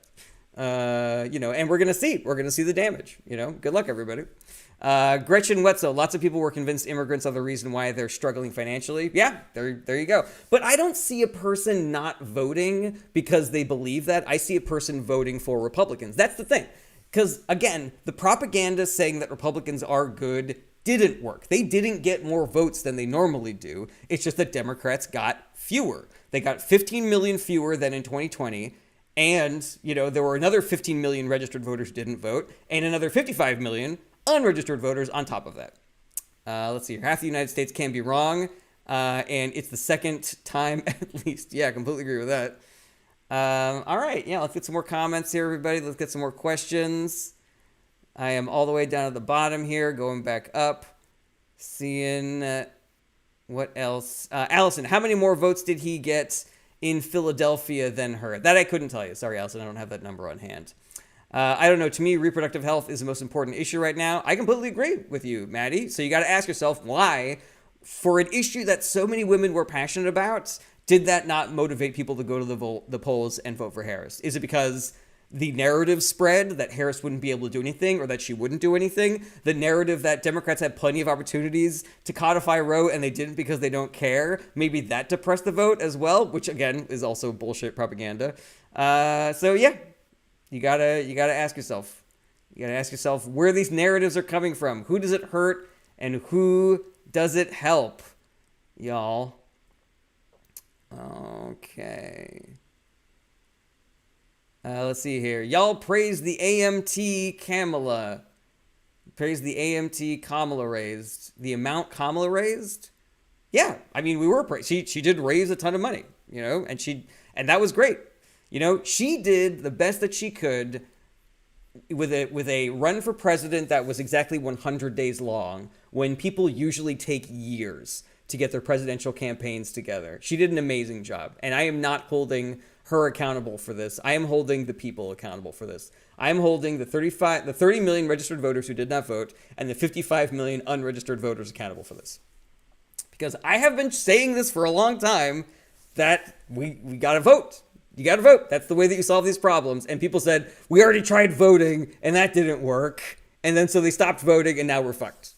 And we're going to see the damage, good luck, everybody. Gretchen Wetzel, lots of people were convinced immigrants are the reason why they're struggling financially. Yeah, there you go. But I don't see a person not voting because they believe that. I see a person voting for Republicans. That's the thing. Because again, the propaganda saying that Republicans are good didn't work. They didn't get more votes than they normally do. It's just that Democrats got fewer. They got 15 million fewer than in 2020. And, there were another 15 million registered voters who didn't vote, and another 55 million unregistered voters on top of that. Let's see here. Half the United States can be wrong, and it's the second time at least. Yeah, I completely agree with that. All right, let's get some more comments here, everybody. Let's get some more questions. I am all the way down at the bottom here, going back up, seeing what else. Allison, how many more votes did he get in Philadelphia than her? That I couldn't tell you. Sorry, Allison, I don't have that number on hand. I don't know. To me, reproductive health is the most important issue right now. I completely agree with you, Maddie. So you got to ask yourself why, for an issue that so many women were passionate about, did that not motivate people to go to the polls and vote for Harris? Is it because the narrative spread that Harris wouldn't be able to do anything or that she wouldn't do anything? The narrative that Democrats had plenty of opportunities to codify Roe and they didn't because they don't care? Maybe that depressed the vote as well, which again is also bullshit propaganda. So yeah, you gotta ask yourself. You gotta ask yourself where these narratives are coming from. Who does it hurt and who does it help, y'all? Okay. Let's see here. Y'all praise the AMT Kamala. Praise the AMT Kamala raised. The amount Kamala raised? Yeah, I mean, we were praised. She did raise a ton of money, and that was great. She did the best that she could with a run for president that was exactly 100 days long, when people usually take years to get their presidential campaigns together. She did an amazing job, and I am not holding her accountable for this. I am holding the people accountable for this. I am holding the 30 million registered voters who did not vote and the 55 million unregistered voters accountable for this. Because I have been saying this for a long time, that we gotta vote. You gotta vote. That's the way that you solve these problems. And people said, we already tried voting and that didn't work. And then so they stopped voting and now we're fucked.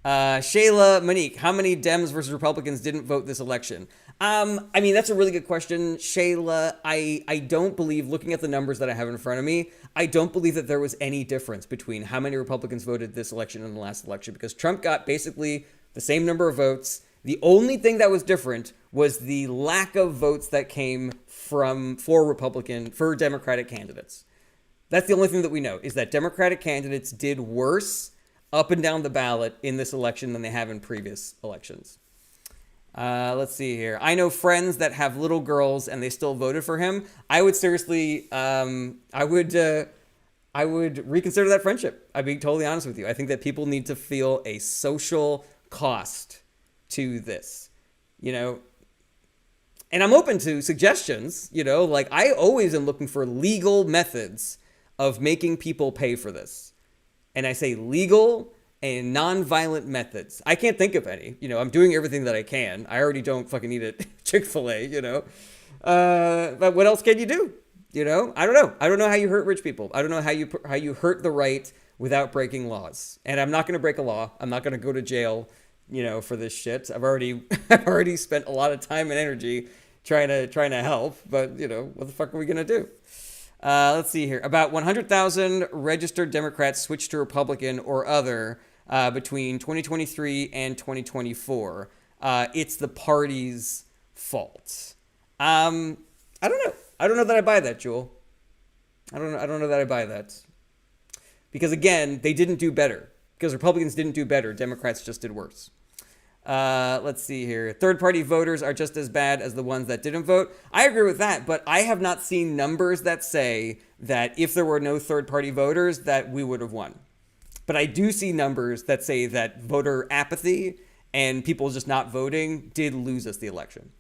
Shayla Monique, how many Dems versus Republicans didn't vote this election? I mean, that's a really good question, Shayla. I don't believe, looking at the numbers that I have in front of me, I don't believe that there was any difference between how many Republicans voted this election and the last election, because Trump got basically the same number of votes. The only thing that was different was the lack of votes that came for Democratic candidates. That's the only thing that we know, is that Democratic candidates did worse up and down the ballot in this election than they have in previous elections. Let's see here. I know friends that have little girls and they still voted for him. I would seriously, I would reconsider that friendship. I'd be totally honest with you. I think that people need to feel a social cost to this, and I'm open to suggestions, like I always am looking for legal methods of making people pay for this. And I say legal and non-violent methods. I can't think of any. I'm doing everything that I can. I already don't fucking eat at Chick-fil-A, But what else can you do? I don't know. I don't know how you hurt rich people. I don't know how you hurt the right without breaking laws. And I'm not going to break a law. I'm not going to go to jail, for this shit. I've already spent a lot of time and energy trying to help. But what the fuck are we going to do? Let's see here. About 100,000 registered Democrats switched to Republican or other between 2023 and 2024. It's the party's fault. I don't know. I don't know that I buy that, Jewel. I don't know that I buy that. Because again, they didn't do better. Because Republicans didn't do better. Democrats just did worse. Let's see here. Third-party voters are just as bad as the ones that didn't vote. I agree with that, but I have not seen numbers that say that if there were no third-party voters, that we would have won. But I do see numbers that say that voter apathy and people just not voting did lose us the election.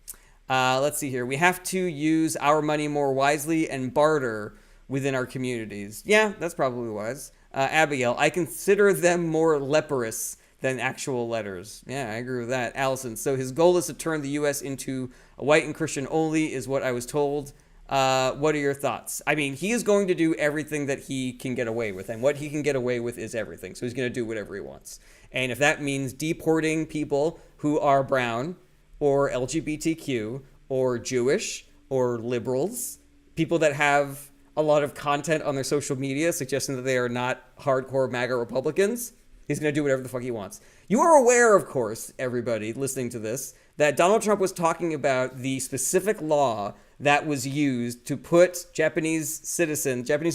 Let's see here. We have to use our money more wisely and barter within our communities. Yeah, that's probably wise. Abigail, I consider them more leprous than actual letters. Yeah, I agree with that. Allison, so his goal is to turn the U.S. into a white and Christian only, is what I was told. What are your thoughts? I mean, he is going to do everything that he can get away with, and what he can get away with is everything. So he's going to do whatever he wants. And if that means deporting people who are brown or LGBTQ or Jewish or liberals, people that have a lot of content on their social media suggesting that they are not hardcore MAGA Republicans, He's going to do whatever the fuck he wants. You are aware, of course, everybody listening to this, that Donald Trump was talking about the specific law that was used to put Japanese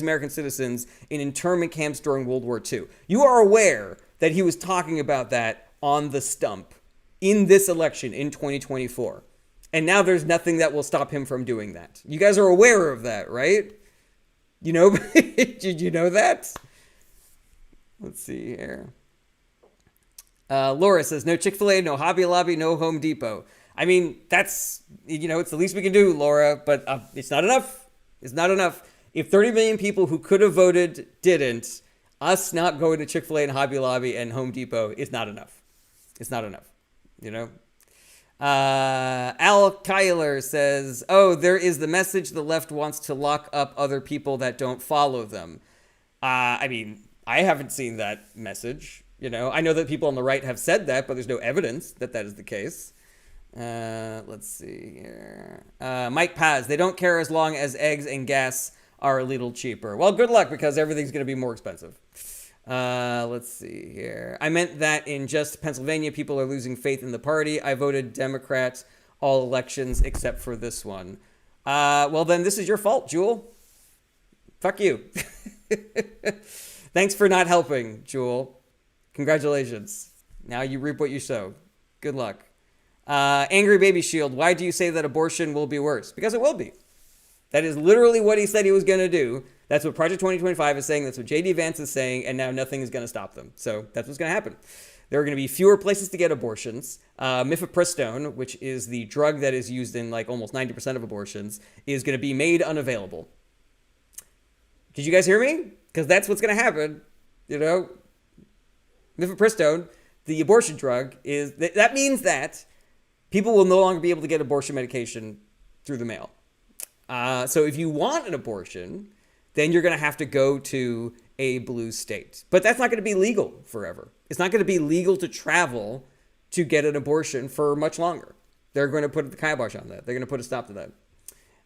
American citizens in internment camps during World War II. You are aware that he was talking about that on the stump in this election in 2024. And now there's nothing that will stop him from doing that. You guys are aware of that, right? You know, did you know that? Let's see here. Laura says, no Chick-fil-A, no Hobby Lobby, no Home Depot. I mean, that's, it's the least we can do, Laura, but it's not enough. It's not enough. If 30 million people who could have voted didn't, us not going to Chick-fil-A and Hobby Lobby and Home Depot is not enough. It's not enough, Al Kyler says, oh, there is the message the left wants to lock up other people that don't follow them. I mean, I haven't seen that message. I know that people on the right have said that, but there's no evidence that that is the case. Let's see here. Mike Paz, they don't care as long as eggs and gas are a little cheaper. Well, good luck, because everything's going to be more expensive. Let's see here. I meant that in just Pennsylvania, people are losing faith in the party. I voted Democrat all elections except for this one. Well, then this is your fault, Jewel. Fuck you. Thanks for not helping, Jewel. Congratulations. Now you reap what you sow. Good luck. Angry Baby Shield, why do you say that abortion will be worse? Because it will be. That is literally what he said he was going to do. That's what Project 2025 is saying. That's what J.D. Vance is saying. And now nothing is going to stop them. So that's what's going to happen. There are going to be fewer places to get abortions. Mifepristone, which is the drug that is used in like almost 90% of abortions, is going to be made unavailable. Did you guys hear me? Because that's what's going to happen. Mifepristone, the abortion drug, that means that people will no longer be able to get abortion medication through the mail. So if you want an abortion, then you're going to have to go to a blue state. But that's not going to be legal forever. It's not going to be legal to travel to get an abortion for much longer. They're going to put the kibosh on that. They're going to put a stop to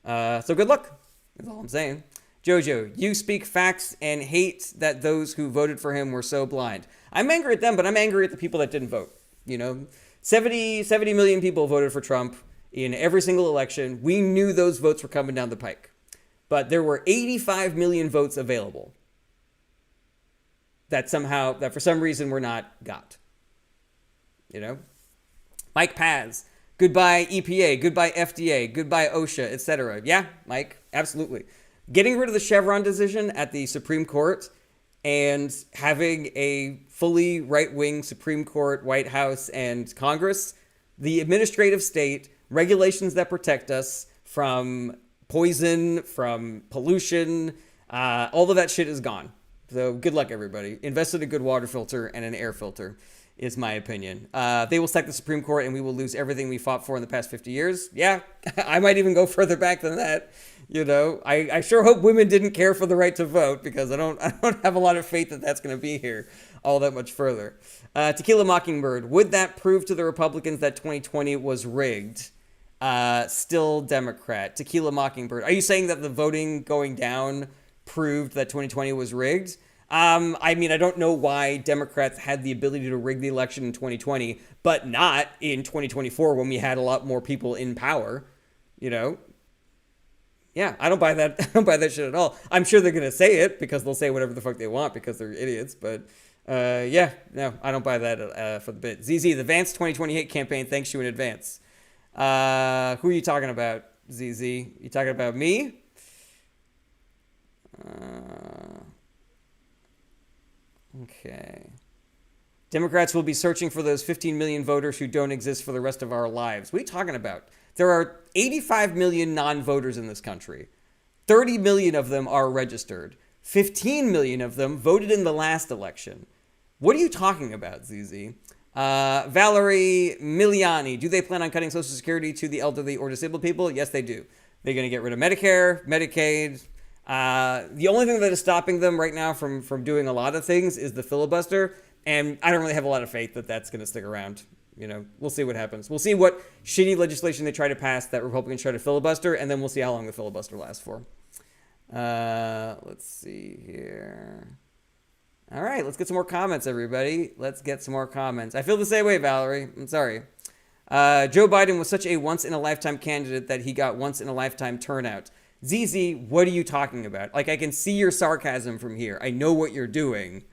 that. So good luck. That's all I'm saying. Jojo, you speak facts and hate that those who voted for him were so blind. I'm angry at them, but I'm angry at the people that didn't vote. 70 million people voted for Trump in every single election. We knew those votes were coming down the pike. But there were 85 million votes available that for some reason were not got. Mike Paz, goodbye EPA, goodbye FDA, goodbye OSHA, etc. Yeah, Mike, absolutely. Getting rid of the Chevron decision at the Supreme Court and having a fully right-wing Supreme Court, White House, and Congress, the administrative state, regulations that protect us from poison, from pollution, all of that shit is gone. So good luck, everybody. Invest in a good water filter and an air filter, is my opinion. They will sack the Supreme Court and we will lose everything we fought for in the past 50 years. Yeah, I might even go further back than that. I sure hope women didn't care for the right to vote, because I don't have a lot of faith that that's going to be here all that much further. Tequila Mockingbird, would that prove to the Republicans that 2020 was rigged? Still Democrat. Tequila Mockingbird, are you saying that the voting going down proved that 2020 was rigged? I mean, I don't know why Democrats had the ability to rig the election in 2020, but not in 2024 when we had a lot more people in power, Yeah, I don't buy that. I don't buy that shit at all. I'm sure they're going to say it because they'll say whatever the fuck they want because they're idiots. But yeah, no, I don't buy that for the bit. ZZ, the Vance 2028 campaign thanks you in advance. Who are you talking about, ZZ? You talking about me? Okay. Democrats will be searching for those 15 million voters who don't exist for the rest of our lives. What are you talking about? There are 85 million non-voters in this country. 30 million of them are registered. 15 million of them voted in the last election. What are you talking about, ZZ? Valerie Miliani, do they plan on cutting Social Security to the elderly or disabled people? Yes, they do. They're going to get rid of Medicare, Medicaid. The only thing that is stopping them right now from doing a lot of things is the filibuster. And I don't really have a lot of faith that that's going to stick around. We'll see what happens. We'll see what shitty legislation they try to pass that Republicans try to filibuster, and then we'll see how long the filibuster lasts for. Let's see here. All right, let's get some more comments, everybody. Let's get some more comments. I feel the same way, Valerie. I'm sorry. Joe Biden was such a once-in-a-lifetime candidate that he got once-in-a-lifetime turnout. ZZ, what are you talking about? Like, I can see your sarcasm from here. I know what you're doing.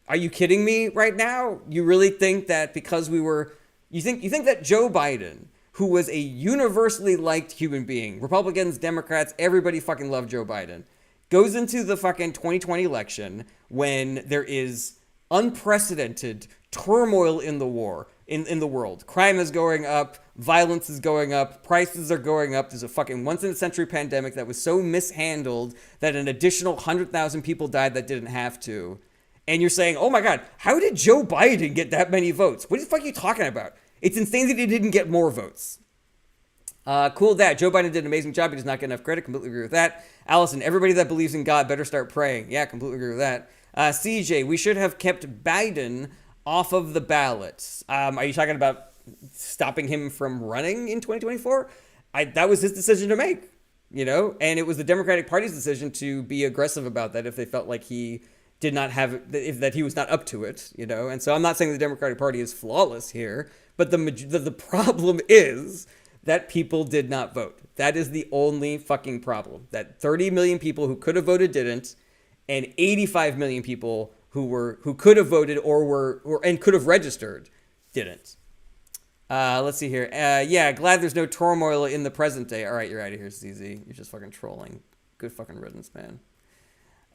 Are you kidding me right now? You really think that because we were... You think that Joe Biden, who was a universally liked human being, Republicans, Democrats, everybody fucking loved Joe Biden, goes into the fucking 2020 election when there is unprecedented turmoil in the in the world. Crime is going up, violence is going up, prices are going up. There's a fucking once-in-a-century pandemic that was so mishandled that an additional 100,000 people died that didn't have to. And you're saying, oh my God, how did Joe Biden get that many votes? What the fuck are you talking about? It's insane that he didn't get more votes. Cool that. Joe Biden did an amazing job. He does not get enough credit. Completely agree with that. Allison, everybody that believes in God better start praying. Yeah, completely agree with that. CJ, we should have kept Biden off of the ballot. Are you talking about stopping him from running in 2024? That was his decision to make, you know? And it was the Democratic Party's decision to be aggressive about that if they felt like he did not have, that he was not up to it, you know? And so I'm not saying the Democratic Party is flawless here, but the problem is that people did not vote. That is the only fucking problem. That 30 million people who could have voted didn't, and 85 million people who could have voted or could have registered didn't. Let's see here. Yeah, glad there's no turmoil in the present day. All right, you're out of here, CZ. You're just fucking trolling. Good fucking riddance, man.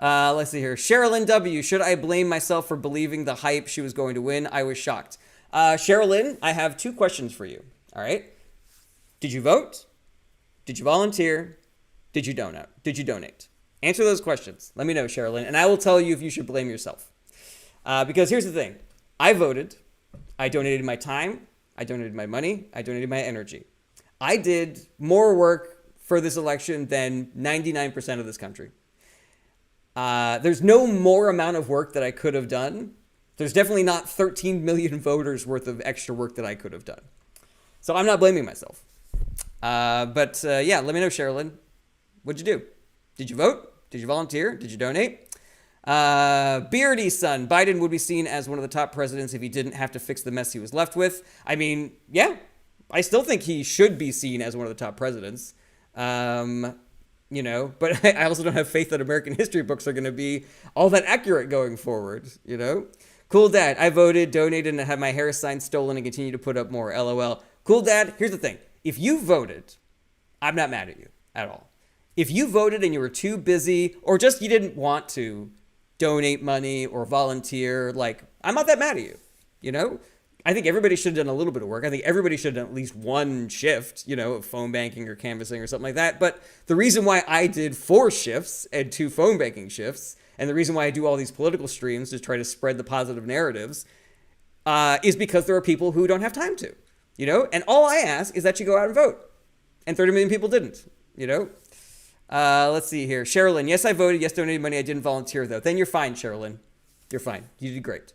Let's see here. Sherilyn W. Should I blame myself for believing the hype she was going to win? I was shocked. Sherilyn, I have two questions for you. All right. Did you vote? Did you volunteer? Did you donate? Answer those questions. Let me know, Sherilyn, and I will tell you if you should blame yourself. Because here's the thing. I voted. I donated my time. I donated my money. I donated my energy. I did more work for this election than 99% of this country. There's no more amount of work that I could have done. There's definitely not 13 million voters worth of extra work that I could have done. So I'm not blaming myself. But yeah, let me know, Sherilyn. What'd you do? Did you vote? Did you volunteer? Did you donate? Beardy son, Biden would be seen as one of the top presidents if he didn't have to fix the mess he was left with. I mean, yeah, I still think he should be seen as one of the top presidents. You know, but I also don't have faith that American history books are going to be all that accurate going forward, you know? Cool dad, I voted, donated, and had my Harris sign stolen and continue to put up more. LOL. Cool dad, here's the thing. If you voted, I'm not mad at you at all. If you voted and you were too busy or just you didn't want to donate money or volunteer, like, I'm not that mad at you, you know? I think everybody should have done a little bit of work. I think everybody should have done at least one shift, you know, of phone banking or canvassing or something like that. But the reason why I did 4 shifts and 2 phone banking shifts, and the reason why I do all these political streams to try to spread the positive narratives, is because there are people who don't have time to, you know? And all I ask is that you go out and vote. And 30 million people didn't, you know? Let's see here. Sherilyn, yes, I voted. Yes, donated money. I didn't volunteer, though. Then you're fine, Sherilyn. You're fine. You did great.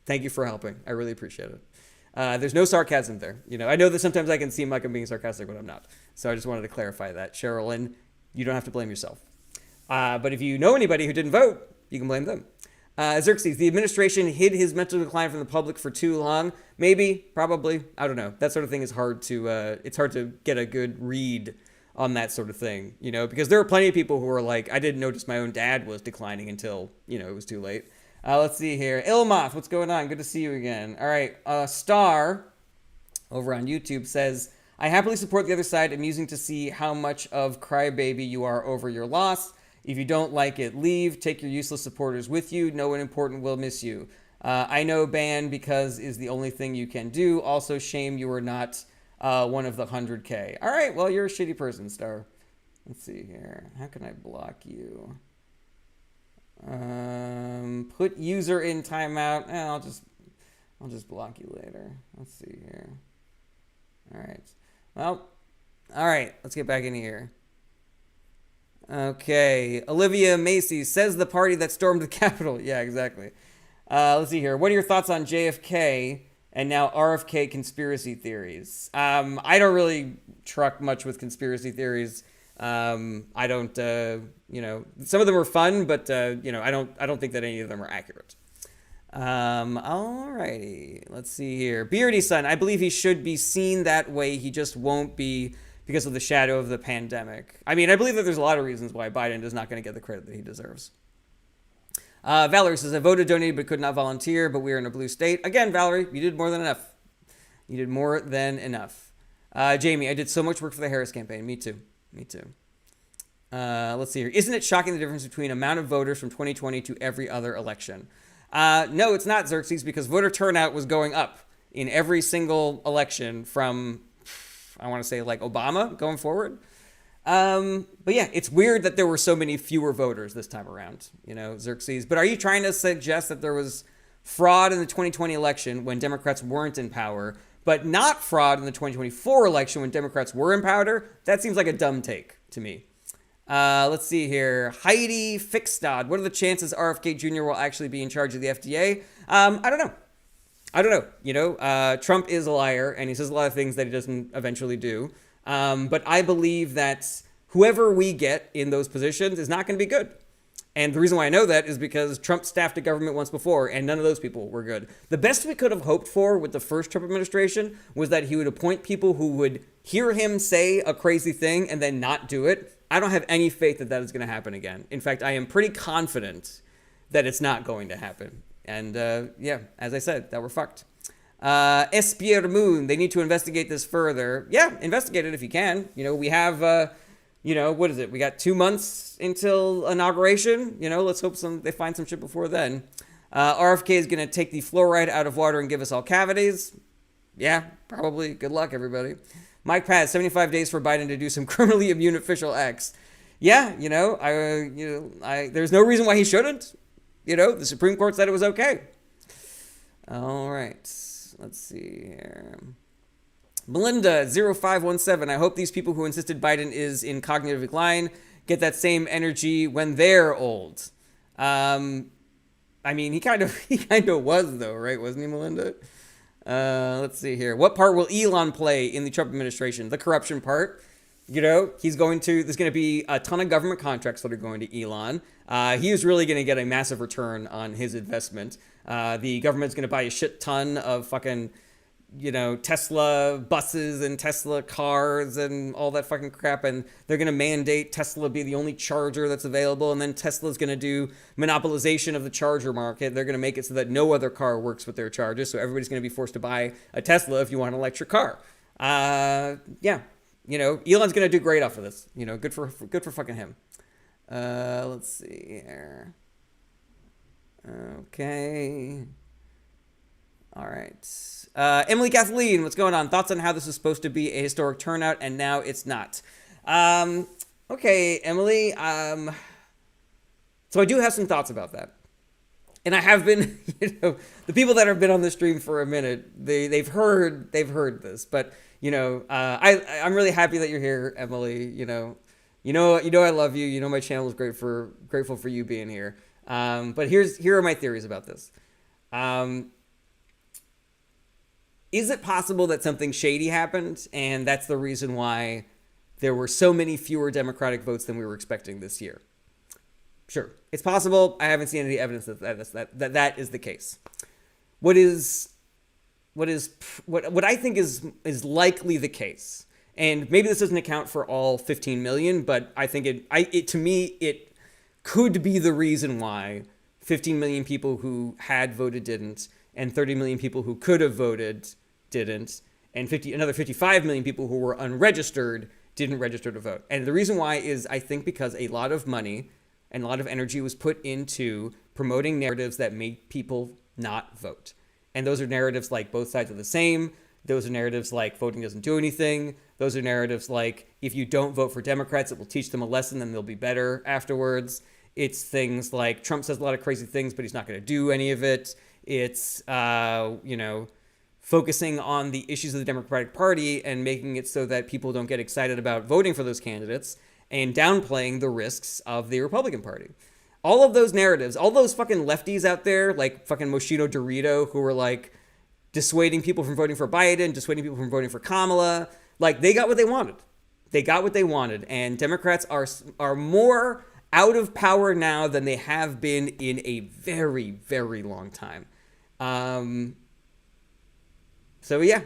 Thank you for helping. I really appreciate it. There's no sarcasm there. You know, I know that sometimes I can seem like I'm being sarcastic when I'm not. So I just wanted to clarify that. Sherilyn, you don't have to blame yourself. But if you know anybody who didn't vote, you can blame them. Xerxes, the administration hid his mental decline from the public for too long. Maybe, probably. I don't know. That sort of thing is hard to, it's hard to get a good read on that sort of thing, you know, because there are plenty of people who are like, I didn't notice my own dad was declining until, you know, it was too late. Let's see here. Ilmoth, what's going on? Good to see you again. All right. Star over on YouTube says, I happily support the other side. Amusing to see how much of crybaby you are over your loss. If you don't like it, leave. Take your useless supporters with you. No one important will miss you. I know ban because is the only thing you can do. Also, shame you are not one of the 100K. All right. Well, you're a shitty person, Star. Let's see here. How can I block you? Put user in timeout. I'll just block you later. Let's see here. All right. Well, all right. Let's get back in here. Okay. Olivia Macy says the party that stormed the Capitol. Yeah, exactly. Let's see here. What are your thoughts on JFK and now RFK conspiracy theories? I don't really truck much with conspiracy theories. I don't, some of them are fun, but I don't think that any of them are accurate. Alrighty, let's see here. Beardy Son, I believe he should be seen that way. He just won't be because of the shadow of the pandemic. I mean, I believe that there's a lot of reasons why Biden is not going to get the credit that he deserves. Valerie says, I voted, donated, but could not volunteer, but we are in a blue state. Again, Valerie, you did more than enough. You did more than enough. Jamie, I did so much work for the Harris campaign. Me too. Let's see here. Isn't it shocking the difference between amount of voters from 2020 to every other election? No, it's not, Xerxes, because voter turnout was going up in every single election from, I want to say, like Obama going forward. But yeah, it's weird that there were so many fewer voters this time around, Xerxes. But are you trying to suggest that there was fraud in the 2020 election when Democrats weren't in power, but not fraud in the 2024 election when Democrats were in power? That seems like a dumb take to me. Let's see here. Heidi Fixstad. What are the chances RFK Jr. will actually be in charge of the FDA? I don't know. Trump is a liar, and he says a lot of things that he doesn't eventually do. But I believe that whoever we get in those positions is not going to be good. And the reason why I know that is because Trump staffed a government once before, and none of those people were good. The best we could have hoped for with the first Trump administration was that he would appoint people who would hear him say a crazy thing and then not do it. I don't have any faith that that is going to happen again. In fact, I am pretty confident that it's not going to happen. And as I said, that we're fucked. Espier Moon, they need to investigate this further. Yeah, investigate it if you can. We have, what is it? We got 2 months until inauguration. Let's hope they find some shit before then. RFK is going to take the fluoride out of water and give us all cavities. Yeah, probably. Good luck, everybody. Mike Paz, 75 days for Biden to do some criminally immune official acts. Yeah, there's no reason why he shouldn't. The Supreme Court said it was okay. All right. Let's see here. Melinda 0517. I hope these people who insisted Biden is in cognitive decline get that same energy when they're old. I mean, he kind of was though, right? Wasn't he, Melinda? Let's see here. What part will Elon play in the Trump administration? The corruption part. There's going to be a ton of government contracts that are going to Elon. He is really going to get a massive return on his investment. The government's going to buy a shit ton of fucking, Tesla buses and Tesla cars and all that fucking crap. And they're going to mandate Tesla be the only charger that's available. And then Tesla's going to do monopolization of the charger market. They're going to make it so that no other car works with their chargers. So everybody's going to be forced to buy a Tesla if you want an electric car. Elon's going to do great off of this. Good for fucking him. Let's see here. Okay. All right. Emily Kathleen, what's going on? Thoughts on how this was supposed to be a historic turnout and now it's not? Okay, Emily. So I do have some thoughts about that. And I have been, the people that have been on the stream for a minute, they've heard this, but I'm really happy that you're here, Emily. I love you. My channel is grateful for you being here. But here are my theories about this. Is it possible that something shady happened, and that's the reason why there were so many fewer Democratic votes than we were expecting this year? Sure, it's possible. I haven't seen any evidence that is the case. What I think is likely the case, and maybe this doesn't account for all 15 million, but I think it could be the reason why 15 million people who had voted didn't, and 30 million people who could have voted didn't, and another 55 million people who were unregistered didn't register to vote. And the reason why is, I think, because a lot of money and a lot of energy was put into promoting narratives that made people not vote. And those are narratives like both sides are the same. Those are narratives like voting doesn't do anything. Those are narratives like if you don't vote for Democrats, it will teach them a lesson and they'll be better afterwards. It's things like Trump says a lot of crazy things, but he's not going to do any of it. It's, focusing on the issues of the Democratic Party and making it so that people don't get excited about voting for those candidates and downplaying the risks of the Republican Party. All of those narratives, all those fucking lefties out there, like fucking Moschino Dorito, who were like dissuading people from voting for Biden, dissuading people from voting for Kamala, like they got what they wanted. They got what they wanted, and Democrats are more out of power now than they have been in a very, very long time. So yeah,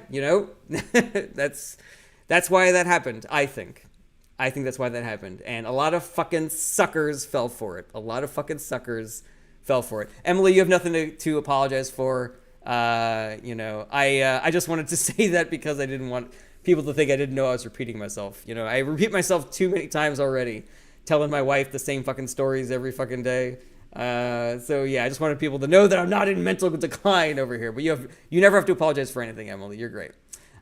that's why that happened. I think that's why that happened, and a lot of fucking suckers fell for it. Emily, you have nothing to apologize for. I just wanted to say that because I didn't want people to think I didn't know I was repeating myself. I repeat myself too many times already, telling my wife the same fucking stories every fucking day. So yeah, I just wanted people to know that I'm not in mental decline over here. But you never have to apologize for anything, Emily. You're great.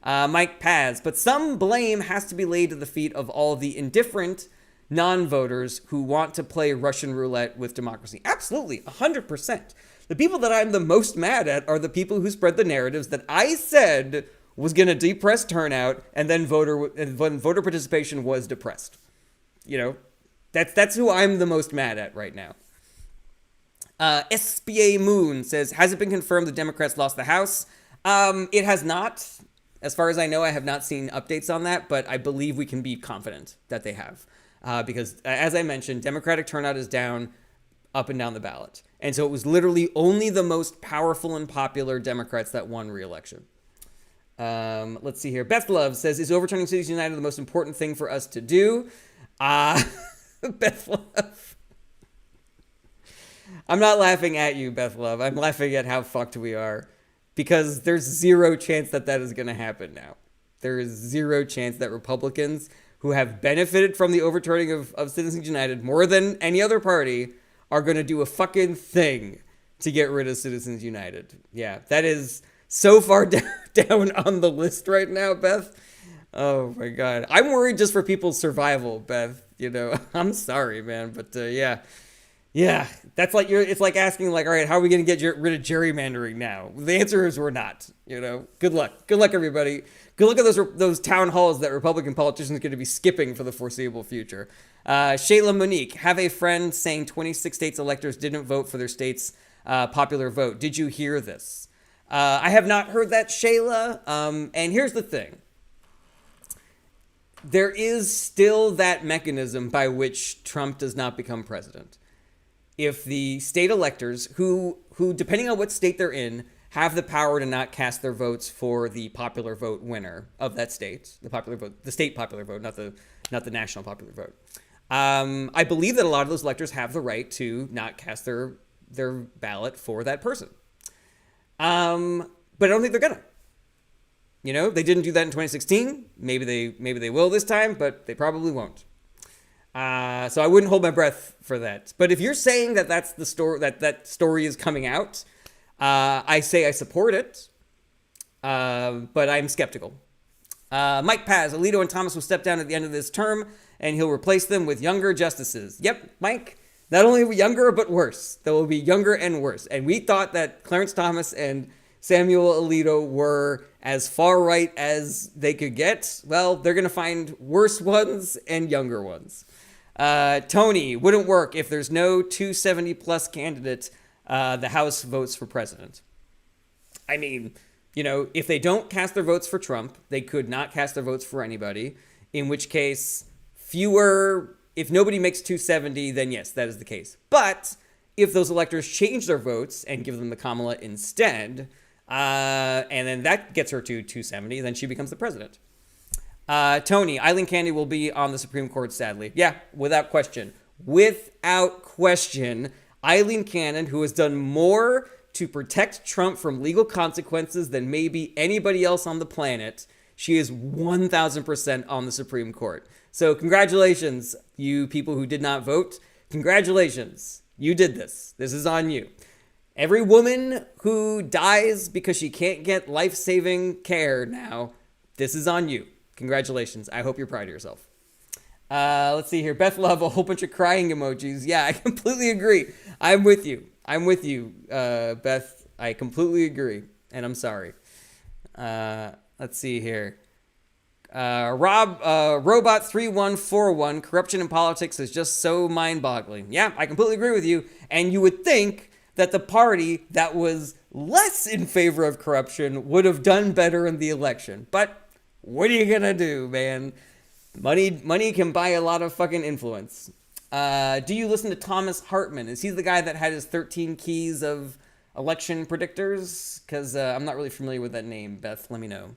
Mike Paz, but some blame has to be laid to the feet of all the indifferent non-voters who want to play Russian roulette with democracy. Absolutely, 100%. The people that I'm the most mad at are the people who spread the narratives that I said was going to depress turnout, and then when voter participation was depressed. That's who I'm the most mad at right now. SBA Moon says, has it been confirmed the Democrats lost the House? It has not. As far as I know, I have not seen updates on that, but I believe we can be confident that they have. Because, as I mentioned, Democratic turnout is down up and down the ballot. And so it was literally only the most powerful and popular Democrats that won re-election. Let's see here. Beth Love says, is overturning Cities United the most important thing for us to do? Beth Love. I'm not laughing at you, Beth Love. I'm laughing at how fucked we are. Because there's zero chance that is going to happen now. There is zero chance that Republicans who have benefited from the overturning of Citizens United more than any other party are going to do a fucking thing to get rid of Citizens United. Yeah, that is so far down on the list right now, Beth. Oh my God. I'm worried just for people's survival, Beth. I'm sorry, man. But yeah. Yeah, that's like it's like asking, all right, how are we going to get rid of gerrymandering now? The answer is we're not. Good luck, everybody. Good luck at those town halls that Republican politicians are going to be skipping for the foreseeable future. Shayla Monique, have a friend saying 26 states electors didn't vote for their state's popular vote. Did you hear this? I have not heard that, Shayla. And here's the thing. There is still that mechanism by which Trump does not become president. If the state electors, who depending on what state they're in, have the power to not cast their votes for the popular vote winner of that state, the state popular vote, not the national popular vote. I believe that a lot of those electors have the right to not cast their ballot for that person. But I don't think they're gonna. They didn't do that in 2016. Maybe they will this time, but they probably won't. So I wouldn't hold my breath for that. But if you're saying that that's the story, that story is coming out, I say I support it. But I'm skeptical. Mike Paz, Alito and Thomas will step down at the end of this term, and he'll replace them with younger justices. Yep, Mike. Not only younger, but worse. They will be younger and worse. And we thought that Clarence Thomas and Samuel Alito were as far right as they could get. Well, they're going to find worse ones and younger ones. Tony, wouldn't work if there's no 270 plus candidate. The House votes for president. I mean, if they don't cast their votes for Trump, they could not cast their votes for anybody, in which case if nobody makes 270, then yes, that is the case. But if those electors change their votes and give them the Kamala instead, and then that gets her to 270, then she becomes the president. Tony, Eileen Candy will be on the Supreme Court, sadly. Yeah, without question. Without question, Eileen Cannon, who has done more to protect Trump from legal consequences than maybe anybody else on the planet, she is 1,000% on the Supreme Court. So congratulations, you people who did not vote. Congratulations. You did this. This is on you. Every woman who dies because she can't get life-saving care now, this is on you. Congratulations. I hope you're proud of yourself. Let's see here. Beth Love, a whole bunch of crying emojis. Yeah, I completely agree. I'm with you, Beth. I completely agree, and I'm sorry. Let's see here. Robot3141, corruption in politics is just so mind-boggling. Yeah, I completely agree with you. And you would think that the party that was less in favor of corruption would have done better in the election. But what are you going to do, man? Money can buy a lot of fucking influence. Do you listen to Thomas Hartman? Is he the guy that had his 13 keys of election predictors? Because I'm not really familiar with that name. Beth, let me know.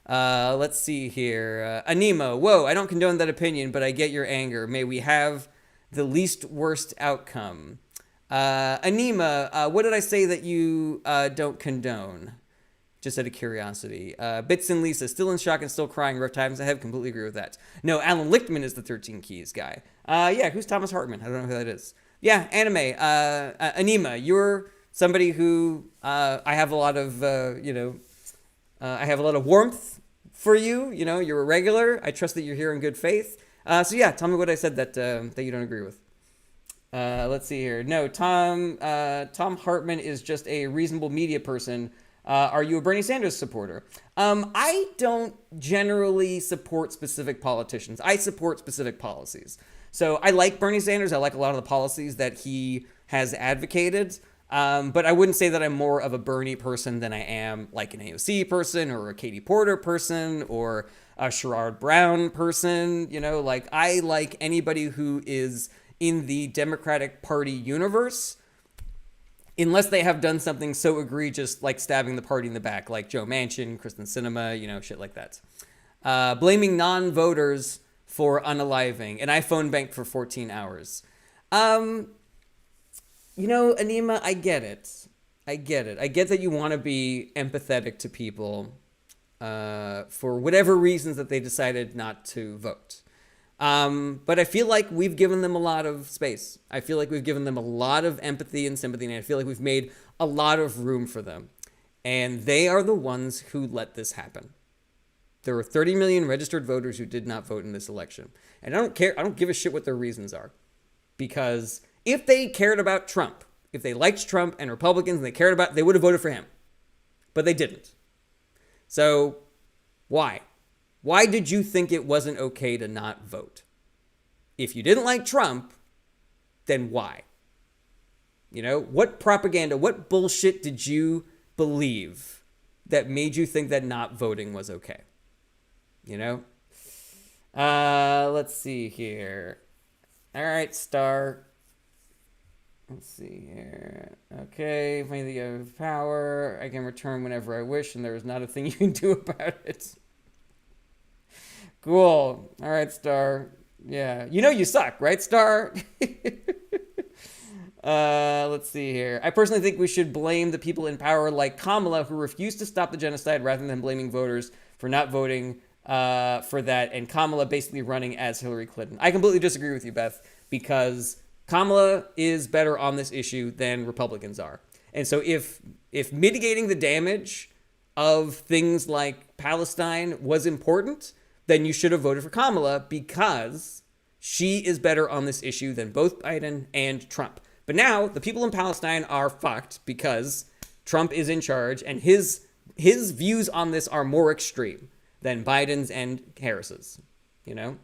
Let's see here. Anemo. Whoa, I don't condone that opinion, but I get your anger. May we have the least worst outcome. Anema, what did I say that you don't condone? Just out of curiosity. Bits and Lisa, still in shock and still crying. Rough times ahead. Completely agree with that. No, Alan Lichtman is the 13 Keys guy. Yeah, who's Thomas Hartman? I don't know who that is. Yeah, anime. Anema, you're somebody who I have a lot of, I have a lot of warmth for you. You know, you're a regular. I trust that you're here in good faith. So yeah, tell me what I said that you don't agree with. Let's see here. No, Tom Hartman is just a reasonable media person. Are you a Bernie Sanders supporter? I don't generally support specific politicians. I support specific policies. So I like Bernie Sanders. I like a lot of the policies that he has advocated. But I wouldn't say that I'm more of a Bernie person than I am like an AOC person or a Katie Porter person or a Sherrod Brown person. You know, like I like anybody who is in the Democratic Party universe, unless they have done something so egregious like stabbing the party in the back, like Joe Manchin, Kristen Sinema, you know, shit like that. Blaming non-voters for unaliving. An iPhone bank for 14 hours. You know, Anema, I get it. I get that you want to be empathetic to people for whatever reasons that they decided not to vote. But I feel like we've given them a lot of space. I feel like we've given them a lot of empathy and sympathy, and I feel like we've made a lot of room for them. And they are the ones who let this happen. There were 30 million registered voters who did not vote in this election. And I don't care. I don't give a shit what their reasons are. Because if they cared about Trump, if they liked Trump and Republicans and they would have voted for him. But they didn't. So why? Why did you think it wasn't okay to not vote? If you didn't like Trump, then why? You know, what propaganda, what bullshit did you believe that made you think that not voting was okay? You know? Let's see here. All right, Star. Let's see here. Okay, finally of power. I can return whenever I wish, and there is not a thing you can do about it. Cool. All right, Star. Yeah. You know you suck, right, Star? Let's see here. I personally think we should blame the people in power like Kamala who refused to stop the genocide rather than blaming voters for not voting for that, and Kamala basically running as Hillary Clinton. I completely disagree with you, Beth, because Kamala is better on this issue than Republicans are. And so if mitigating the damage of things like Palestine was important, then you should have voted for Kamala because she is better on this issue than both Biden and Trump. But now the people in Palestine are fucked because Trump is in charge and his views on this are more extreme than Biden's and Harris's, you know?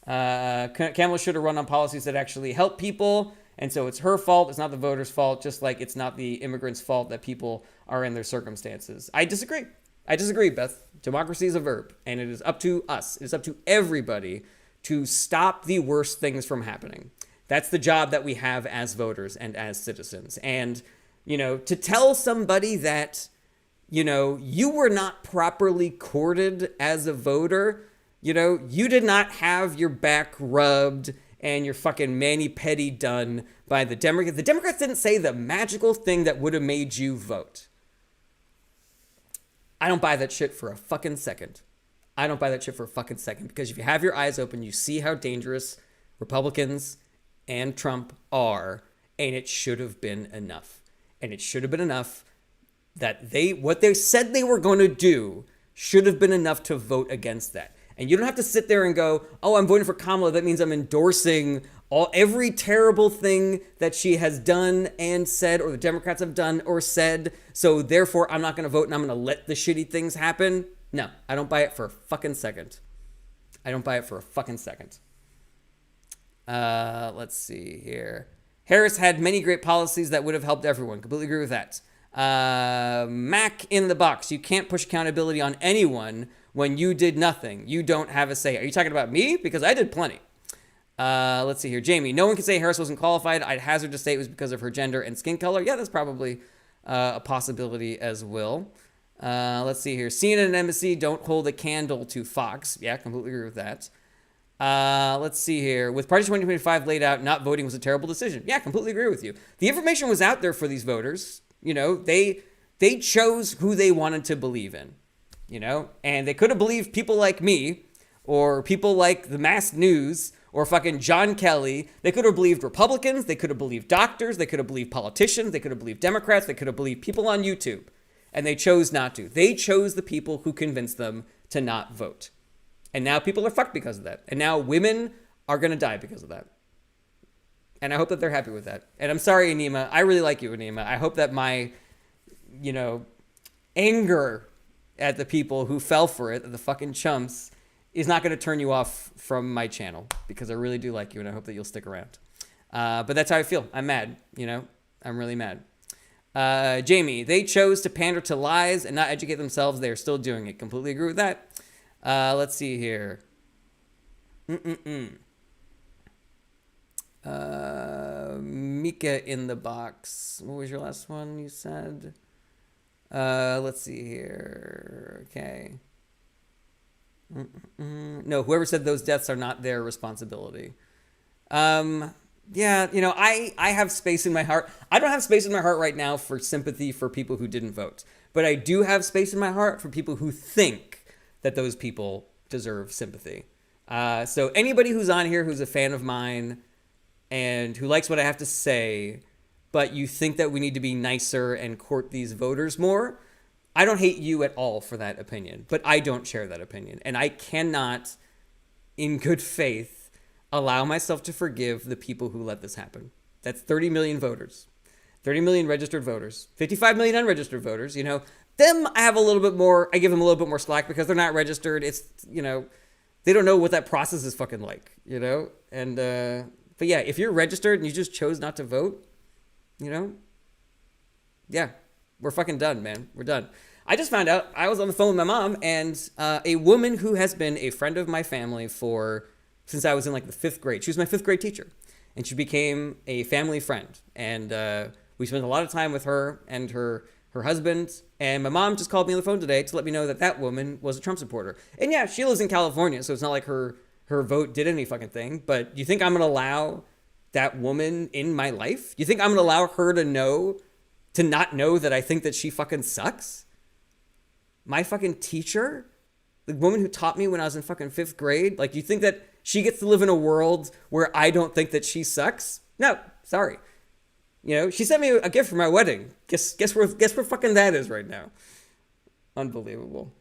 Kamala should have run on policies that actually help people, and so it's her fault. It's not the voters' fault, just like it's not the immigrants' fault that people are in their circumstances. I disagree, Beth. Democracy is a verb, and it is up to us. It is up to everybody to stop the worst things from happening. That's the job that we have as voters and as citizens. And, you know, to tell somebody that, you know, you were not properly courted as a voter, you know, you did not have your back rubbed and your fucking mani-pedi done by the Democrats. The Democrats didn't say the magical thing that would have made you vote. I don't buy that shit for a fucking second. Because if you have your eyes open, you see how dangerous Republicans and Trump are, and it should have been enough. And it should have been enough that what they said they were going to do should have been enough to vote against that. And you don't have to sit there and go, oh, I'm voting for Kamala. That means I'm endorsing every terrible thing that she has done and said, or the Democrats have done or said. So therefore, I'm not going to vote and I'm going to let the shitty things happen. No, I don't buy it for a fucking second. Let's see here. Harris had many great policies that would have helped everyone. Completely agree with that. Mac in the box. You can't push accountability on anyone when you did nothing. You don't have a say. Are you talking about me? Because I did plenty. Let's see here. Jamie, no one can say Harris wasn't qualified. I'd hazard to say it was because of her gender and skin color. Yeah, that's probably a possibility as well. Let's see here. CNN and NBC don't hold a candle to Fox. Yeah, completely agree with that. Let's see here. With Party 2025 laid out, not voting was a terrible decision. Yeah, completely agree with you. The information was out there for these voters. You know, they chose who they wanted to believe in. You know, and they could have believed people like me or people like the Mass News or fucking John Kelly. They could have believed Republicans. They could have believed doctors. They could have believed politicians. They could have believed Democrats. They could have believed people on YouTube. And they chose not to. They chose the people who convinced them to not vote. And now people are fucked because of that. And now women are going to die because of that. And I hope that they're happy with that. And I'm sorry, Anima. I really like you, Anima. I hope that my, anger at the people who fell for it, the fucking chumps, is not going to turn you off from my channel. Because I really do like you, and I hope that you'll stick around. But that's how I feel. I'm mad, I'm really mad. Jamie, they chose to pander to lies and not educate themselves. They are still doing it. Completely agree with that. Let's see here. Mika in the box. What was your last one you said? Let's see here. Okay. No, whoever said those deaths are not their responsibility. Yeah, I have space in my heart. I don't have space in my heart right now for sympathy for people who didn't vote. But I do have space in my heart for people who think that those people deserve sympathy. So anybody who's on here who's a fan of mine and who likes what I have to say, but you think that we need to be nicer and court these voters more, I don't hate you at all for that opinion. But I don't share that opinion. And I cannot, in good faith, allow myself to forgive the people who let this happen. That's 30 million voters, 30 million registered voters, 55 million unregistered voters. Them I have a little bit more, I give them a little bit more slack because they're not registered. It's, they don't know what that process is fucking like, And, but yeah, if you're registered and you just chose not to vote, yeah, we're fucking done, man. We're done. I just found out, I was on the phone with my mom, and a woman who has been a friend of my family since I was in like the 5th grade. She was my 5th grade teacher, and she became a family friend. And we spent a lot of time with her and her husband. And my mom just called me on the phone today to let me know that woman was a Trump supporter. And yeah, she lives in California, so it's not like her vote did any fucking thing. But you think I'm going to allow that woman in my life? You think I'm going to allow her to not know that I think that she fucking sucks? My fucking teacher? The woman who taught me when I was in fucking 5th grade? Like, you think that she gets to live in a world where I don't think that she sucks? No, sorry. She sent me a gift for my wedding. Guess where fucking that is right now. Unbelievable.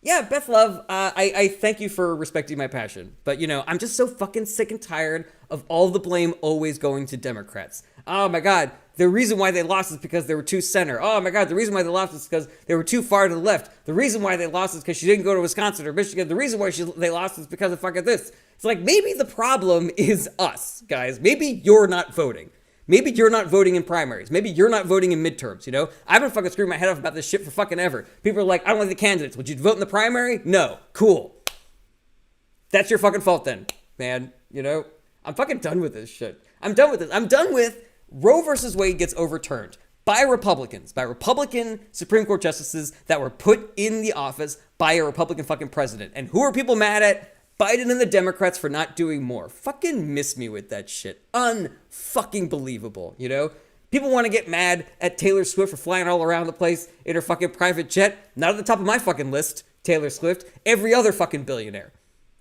Yeah, Beth Love, I thank you for respecting my passion. But, I'm just so fucking sick and tired of all the blame always going to Democrats. Oh, my God. The reason why they lost is because they were too center. Oh, my God. The reason why they lost is because they were too far to the left. The reason why they lost is because she didn't go to Wisconsin or Michigan. The reason why they lost is because of fucking this. It's like, maybe the problem is us, guys. Maybe you're not voting. Maybe you're not voting in primaries. Maybe you're not voting in midterms, I've been fucking screwing my head off about this shit for fucking ever. People are like, I don't like the candidates. Would you vote in the primary? No. Cool. That's your fucking fault then, man. I'm fucking done with this shit. I'm done with this. I'm done with Roe versus Wade gets overturned by Republicans, by Republican Supreme Court justices that were put in the office by a Republican fucking president. And who are people mad at? Biden and the Democrats for not doing more. Fucking miss me with that shit. Unfucking believable, People want to get mad at Taylor Swift for flying all around the place in her fucking private jet. Not at the top of my fucking list, Taylor Swift. Every other fucking billionaire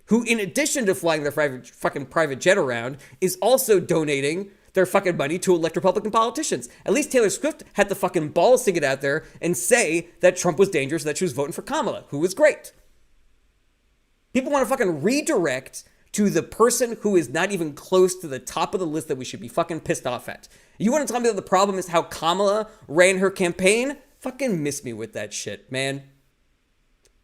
who, in addition to flying their private jet around, is also donating their fucking money to elect Republican politicians. At least Taylor Swift had the fucking balls to get out there and say that Trump was dangerous, that she was voting for Kamala, who was great. People want to fucking redirect to the person who is not even close to the top of the list that we should be fucking pissed off at. You want to tell me that the problem is how Kamala ran her campaign? Fucking miss me with that shit, man.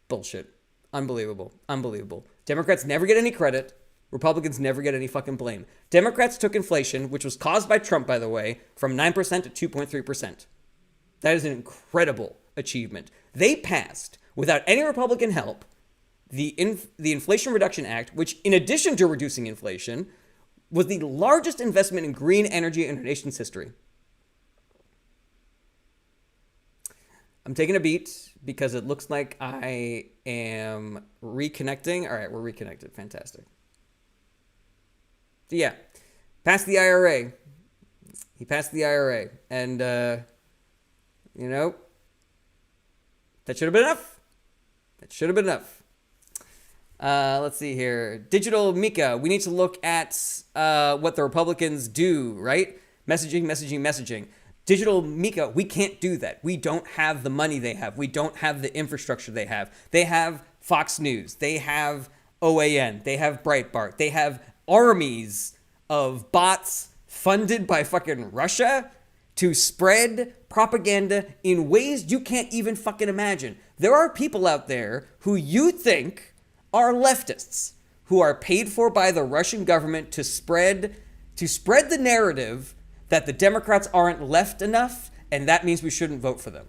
Bullshit. Unbelievable. Unbelievable. Democrats never get any credit. Republicans never get any fucking blame. Democrats took inflation, which was caused by Trump, by the way, from 9% to 2.3%. That is an incredible achievement. They passed, without any Republican help, the Inflation Reduction Act, which, in addition to reducing inflation, was the largest investment in green energy in our nation's history. I'm taking a beat because it looks like I am reconnecting. All right, we're reconnected. Fantastic. So yeah, passed the IRA. He passed the IRA. And, you know, that should have been enough. That should have been enough. Let's see here. Digital Mika. We need to look at what the Republicans do, right? Messaging. Digital Mika, we can't do that. We don't have the money they have. We don't have the infrastructure they have. They have Fox News. They have OAN. They have Breitbart. They have armies of bots funded by fucking Russia to spread propaganda in ways you can't even fucking imagine. There are people out there who you think are leftists, who are paid for by the Russian government to spread the narrative that the Democrats aren't left enough, and that means we shouldn't vote for them.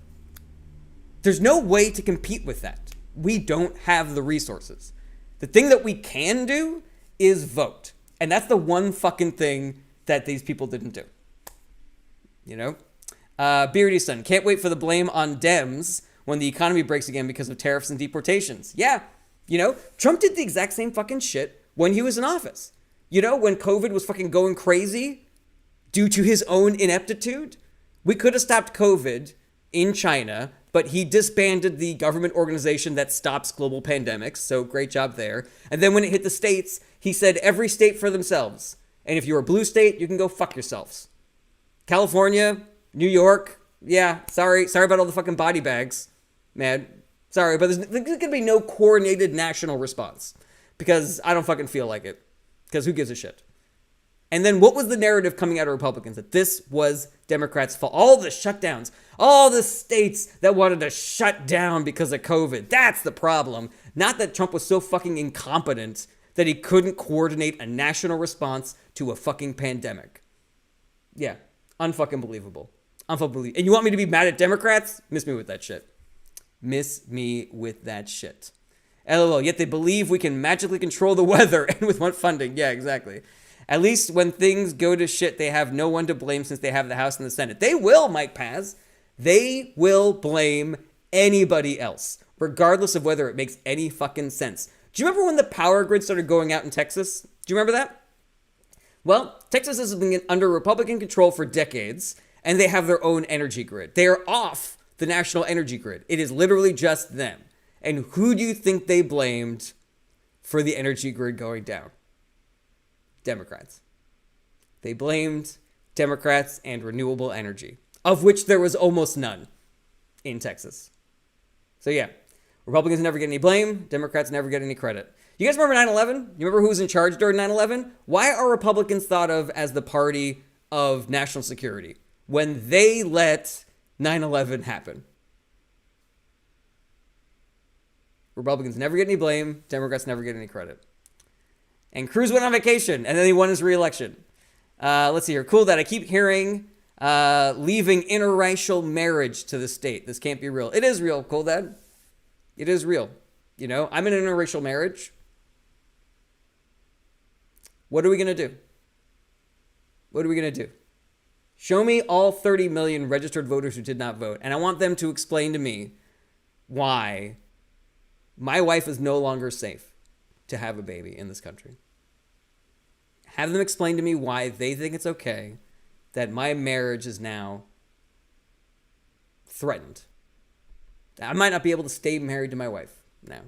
There's no way to compete with that. We don't have the resources. The thing that we can do is vote. And that's the one fucking thing that these people didn't do. You know? Beardy Son, can't wait for the blame on Dems when the economy breaks again because of tariffs and deportations. Yeah, you know, Trump did the exact same fucking shit when he was in office. You know, when COVID was fucking going crazy due to his own ineptitude, we could have stopped COVID in China, but he disbanded the government organization that stops global pandemics, so great job there. And then when it hit the states, he said every state for themselves. And if you're a blue state, you can go fuck yourselves. California, New York, yeah, sorry about all the fucking body bags, man. Sorry, but there's going to be no coordinated national response because I don't fucking feel like it. Because who gives a shit? And then what was the narrative coming out of Republicans? That this was Democrats' fault. All the shutdowns, all the states that wanted to shut down because of COVID. That's the problem. Not that Trump was so fucking incompetent that he couldn't coordinate a national response to a fucking pandemic. Yeah, unfucking believable. Unfucking. And you want me to be mad at Democrats? Miss me with that shit. Miss me with that shit. LOL, yet they believe we can magically control the weather and with what funding? Yeah, exactly. At least when things go to shit, they have no one to blame since they have the House and the Senate. They will, Mike Paz. They will blame anybody else, regardless of whether it makes any fucking sense. Do you remember when the power grid started going out in Texas? Do you remember that? Well, Texas has been under Republican control for decades, and they have their own energy grid. They are off the national energy grid. It is literally just them. And who do you think they blamed for the energy grid going down? Democrats. They blamed Democrats and renewable energy, of which there was almost none in Texas. So yeah, Republicans never get any blame. Democrats never get any credit. You guys remember 9/11? You remember who was in charge during 9/11? Why are Republicans thought of as the party of national security when they let 9/11 happen? Republicans never get any blame. Democrats never get any credit. And Cruz went on vacation, and then he won his re-election. Let's see here. Cool that I keep hearing leaving interracial marriage to the state. This can't be real. It is real, Cool Dad. It is real. You know, I'm in an interracial marriage. What are we going to do? What are we going to do? Show me all 30 million registered voters who did not vote. And I want them to explain to me why my wife is no longer safe to have a baby in this country. Have them explain to me why they think it's okay that my marriage is now threatened. I might not be able to stay married to my wife now.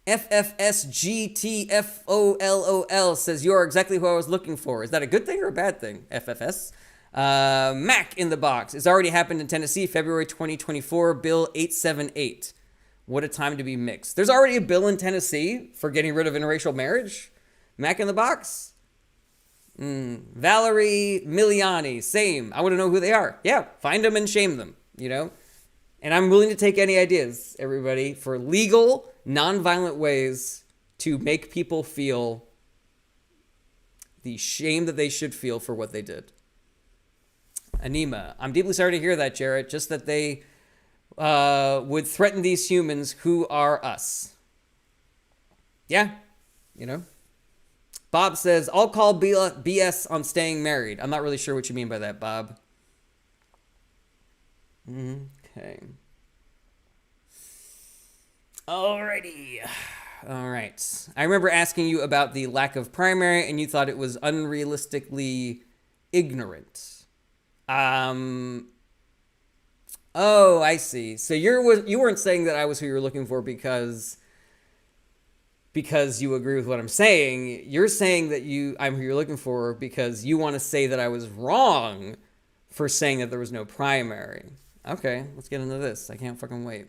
FFSGTFOLOL says, you're exactly who I was looking for. Is that a good thing or a bad thing, FFS? Mac in the box. It's already happened in Tennessee, February 2024, Bill 878. What a time to be mixed. There's already a bill in Tennessee for getting rid of interracial marriage. Mac in the box. Valerie Miliani, same. I want to know who they are. Yeah, find them and shame them, you know? And I'm willing to take any ideas, everybody, for legal, nonviolent ways to make people feel the shame that they should feel for what they did. Anima. I'm deeply sorry to hear that, Jarrett. Just that they would threaten these humans who are us. Yeah, you know. Bob says, I'll call BS on staying married. I'm not really sure what you mean by that, Bob. Okay. Alrighty. All right. I remember asking you about the lack of primary, and you thought it was unrealistically ignorant. Oh, I see. So you weren't saying that I was who you were looking for because you agree with what I'm saying. You're saying that I'm who you're looking for because you want to say that I was wrong for saying that there was no primary. Okay, let's get into this. I can't fucking wait.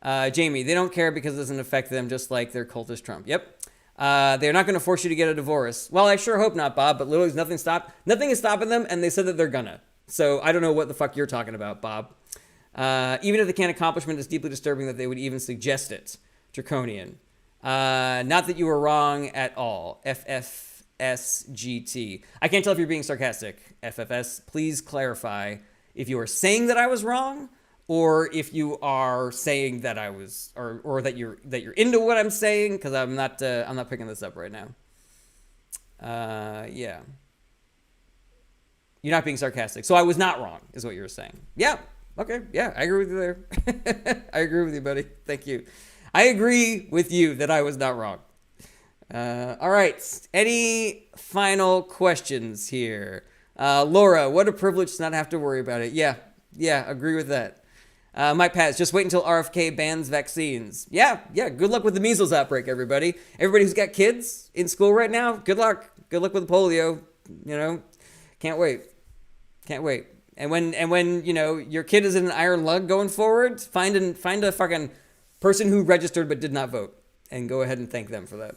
Jamie, they don't care because it doesn't affect them, just like their cultist Trump. Yep. They're not going to force you to get a divorce. Well, I sure hope not, Bob, but literally nothing is stopping them, and they said that they're gonna. So I don't know what the fuck you're talking about, Bob. Even if they can't accomplish it, it's deeply disturbing that they would even suggest it. Draconian. Not that you were wrong at all. FFSGT. I can't tell if you're being sarcastic. FFS, please clarify if you are saying that I was wrong, or if you are saying that I was, or that you're into what I'm saying, because I'm not picking this up right now. Yeah. You're not being sarcastic. So I was not wrong, is what you were saying. Yeah. Okay. Yeah, I agree with you there. I agree with you, buddy. Thank you. I agree with you that I was not wrong. All right. Any final questions here? Laura, what a privilege to not have to worry about it. Yeah, agree with that. Mike Paz, just wait until RFK bans vaccines. Yeah, good luck with the measles outbreak, everybody. Everybody who's got kids in school right now, good luck. Good luck with polio. You know, can't wait. And when you know your kid is in an iron lung going forward, find a fucking person who registered but did not vote, and go ahead and thank them for that.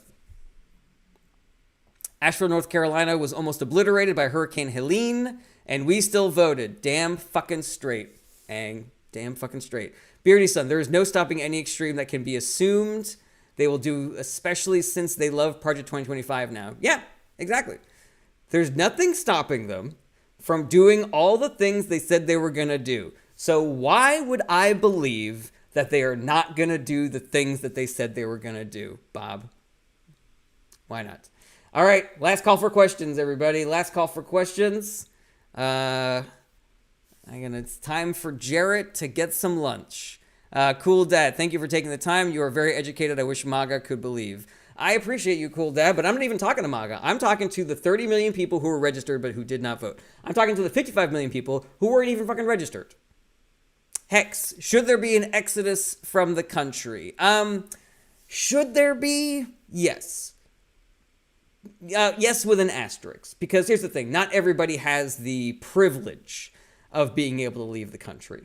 Asheville, North Carolina was almost obliterated by Hurricane Helene, and we still voted. Damn fucking straight, Ang. Damn fucking straight. Beardy Son, there is no stopping any extreme that can be assumed they will do, especially since they love Project 2025 now. Yeah, exactly. There's nothing stopping them from doing all the things they said they were going to do. So why would I believe that they are not going to do the things that they said they were going to do, Bob? Why not? All right, last call for questions, everybody. Last call for questions. It's time for Jarrett to get some lunch. Cool Dad, thank you for taking the time. You are very educated. I wish MAGA could believe. I appreciate you, Cool Dad, but I'm not even talking to MAGA. I'm talking to the 30 million people who were registered but who did not vote. I'm talking to the 55 million people who weren't even fucking registered. Hex, should there be an exodus from the country? Should there be? Yes. Yes, with an asterisk. Because here's the thing. Not everybody has the privilege of being able to leave the country.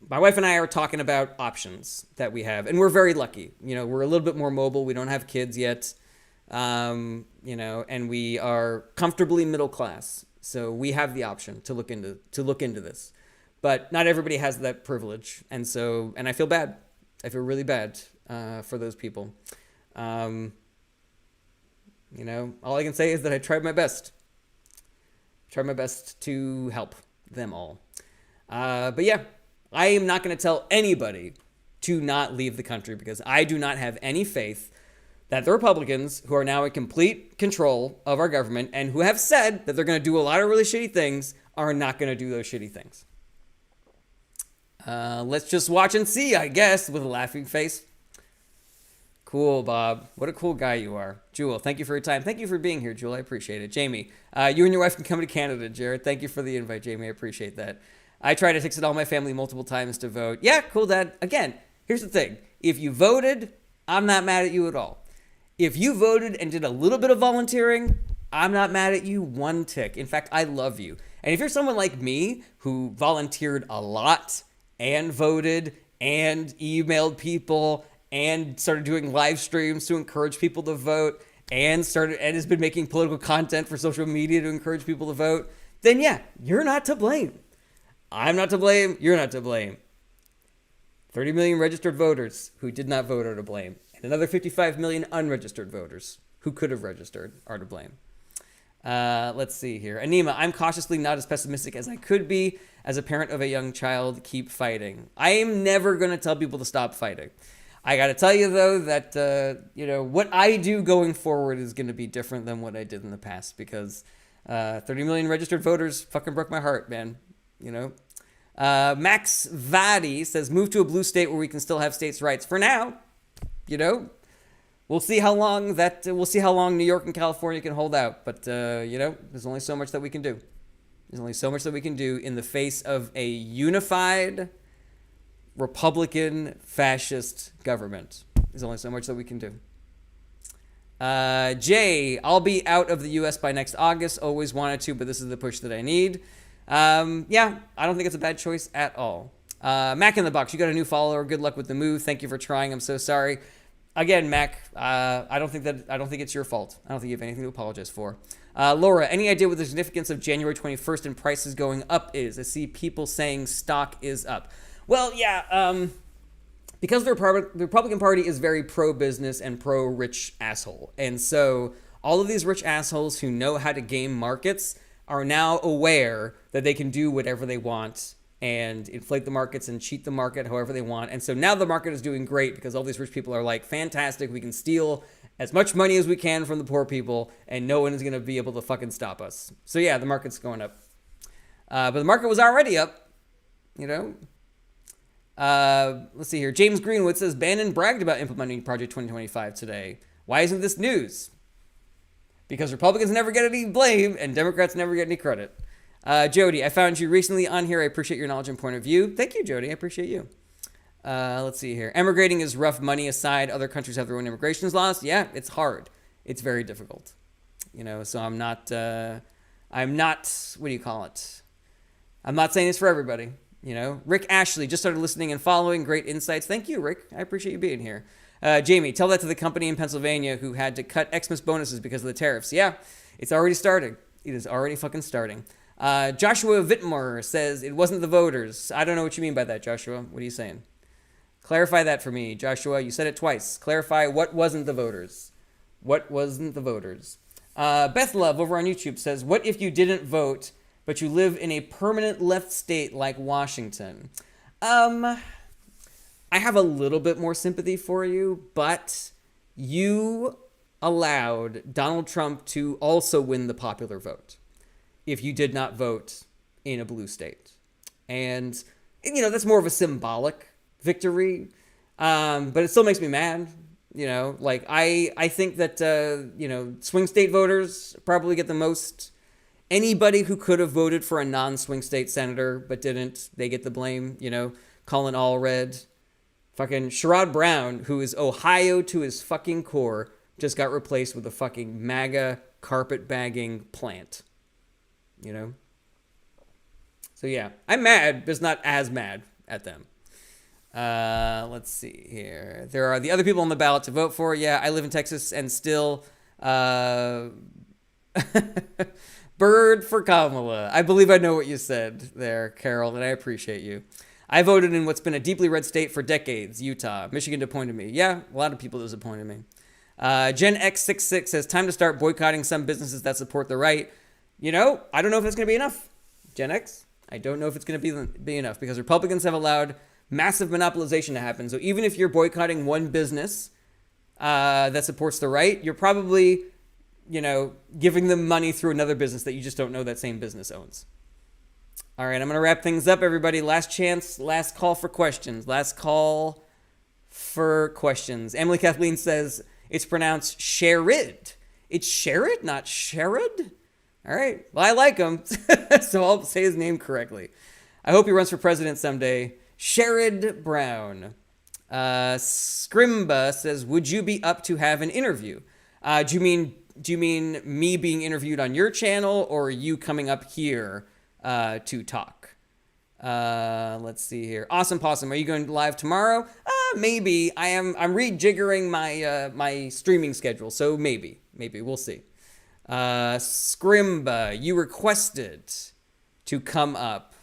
My wife and I are talking about options that we have. And we're very lucky. We're a little bit more mobile. We don't have kids yet. And we are comfortably middle class. So we have the option to look into this. But not everybody has that privilege. And I feel bad. I feel really bad for those people. All I can say is that I tried my best. Tried my best to help them all. But yeah, I am not going to tell anybody to not leave the country because I do not have any faith that the Republicans, who are now in complete control of our government and who have said that they're going to do a lot of really shitty things, are not going to do those shitty things. Let's just watch and see, I guess, with a laughing face. Cool, Bob. What a cool guy you are. Jewel, thank you for your time. Thank you for being here, Jewel. I appreciate it. Jamie, you and your wife can come to Canada, Jared. Thank you for the invite, Jamie. I appreciate that. I try to text all my family multiple times to vote. Yeah, cool, Dad. Again, here's the thing. If you voted, I'm not mad at you at all. If you voted and did a little bit of volunteering, I'm not mad at you one tick. In fact, I love you. And if you're someone like me who volunteered a lot and voted and emailed people and started doing live streams to encourage people to vote and has been making political content for social media to encourage people to vote, then yeah, you're not to blame. I'm not to blame. You're not to blame. 30 million registered voters who did not vote are to blame. And another 55 million unregistered voters who could have registered are to blame. Let's see here. Anima, I'm cautiously not as pessimistic as I could be. As a parent of a young child, keep fighting. I am never going to tell people to stop fighting. I got to tell you, though, that, what I do going forward is going to be different than what I did in the past because 30 million registered voters fucking broke my heart, man. Max Vadi says, move to a blue state where we can still have states' rights. For now, we'll see how long New York and California can hold out. But, there's only so much that we can do. There's only so much that we can do in the face of a unified Republican fascist government. There's only so much that we can do. Jay, I'll be out of the U.S. by next August. Always wanted to, but this is the push that I need. Yeah, I don't think it's a bad choice at all. Mac in the Box, you got a new follower. Good luck with the move. Thank you for trying. I'm so sorry. Again, Mac, I don't think it's your fault. I don't think you have anything to apologize for. Laura, any idea what the significance of January 21st and prices going up is? I see people saying stock is up. Well, yeah, because the Republican Party is very pro-business and pro-rich asshole. And so all of these rich assholes who know how to game markets are now aware that they can do whatever they want and inflate the markets and cheat the market however they want. And so now the market is doing great because all these rich people are like, fantastic, we can steal as much money as we can from the poor people and no one is going to be able to fucking stop us. So yeah, the market's going up. But the market was already up, Let's see here. James Greenwood says, Bannon bragged about implementing Project 2025 today. Why isn't this news? Because Republicans never get any blame and Democrats never get any credit. Jody, I found you recently on here. I appreciate your knowledge and point of view. Thank you, Jody. I appreciate you. Let's see here. Emigrating is rough. Money aside, other countries have their own immigration laws. Yeah, it's hard. It's very difficult. So I'm not, what do you call it? I'm not saying this for everybody. Rick Ashley just started listening and following. Great insights. Thank you, Rick. I appreciate you being here. Jamie, tell that to the company in Pennsylvania who had to cut Xmas bonuses because of the tariffs. Yeah, it's already starting. It is already fucking starting. Joshua Whitmore says it wasn't the voters. I don't know what you mean by that, Joshua. What are you saying? Clarify that for me, Joshua. You said it twice. Clarify what wasn't the voters. What wasn't the voters? Beth Love over on YouTube says, what if you didn't vote but you live in a permanent left state like Washington? I have a little bit more sympathy for you, but you allowed Donald Trump to also win the popular vote if you did not vote in a blue state. And, that's more of a symbolic victory, but it still makes me mad. I think that, swing state voters probably get the most. Anybody who could have voted for a non-swing state senator but didn't, they get the blame. Colin Allred, fucking Sherrod Brown, who is Ohio to his fucking core, just got replaced with a fucking MAGA carpet-bagging plant. So yeah, I'm mad, but it's not as mad at them. Let's see here. There are the other people on the ballot to vote for. Yeah, I live in Texas and still... Bird for Kamala. I believe I know what you said there, Carol, and I appreciate you. I voted in what's been a deeply red state for decades, Utah. Michigan disappointed me. Yeah, a lot of people disappointed me. Gen X66 says, time to start boycotting some businesses that support the right. I don't know if it's going to be enough. Gen X, I don't know if it's going to be enough because Republicans have allowed massive monopolization to happen. So even if you're boycotting one business that supports the right, you're probably... giving them money through another business that you just don't know that same business owns. All right, I'm going to wrap things up, everybody. Last chance, last call for questions. Emily Kathleen says it's pronounced Sherrod. It's Sherrod, not Sherrod? All right, well, I like him, so I'll say his name correctly. I hope he runs for president someday. Sherrod Brown. Scrimba says, would you be up to have an interview? Do you mean me being interviewed on your channel or you coming up here to talk? Let's see here. Awesome Possum, are you going live tomorrow? Maybe. I'm rejiggering my streaming schedule, so maybe we'll see. Scrimba, you requested to come up,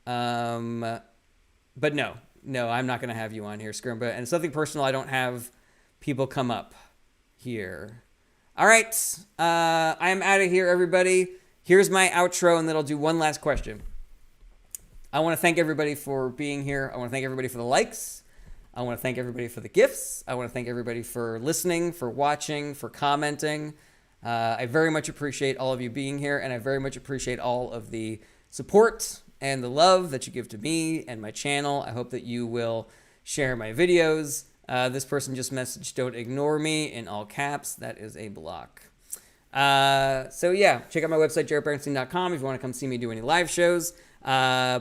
but no, I'm not going to have you on here, Scrimba. And it's nothing personal. I don't have people come up here. All right. I am out of here, everybody. Here's my outro, and then I'll do one last question. I want to thank everybody for being here. I want to thank everybody for the likes. I want to thank everybody for the gifts. I want to thank everybody for listening, for watching, for commenting. I very much appreciate all of you being here, and I very much appreciate all of the support and the love that you give to me and my channel. I hope that you will share my videos. This person just messaged, "Don't ignore me," in all caps. That is a block. So yeah, check out my website, jarrettberenstein.com, if you want to come see me do any live shows.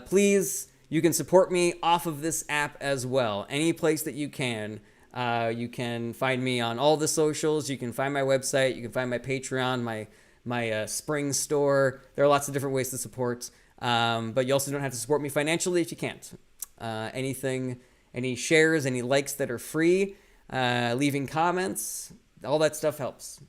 Please, you can support me off of this app as well. Any place that you can. You can find me on all the socials. You can find my website. You can find my Patreon, my Spring store. There are lots of different ways to support. But you also don't have to support me financially if you can't. Any shares, any likes that are free, leaving comments, all that stuff helps,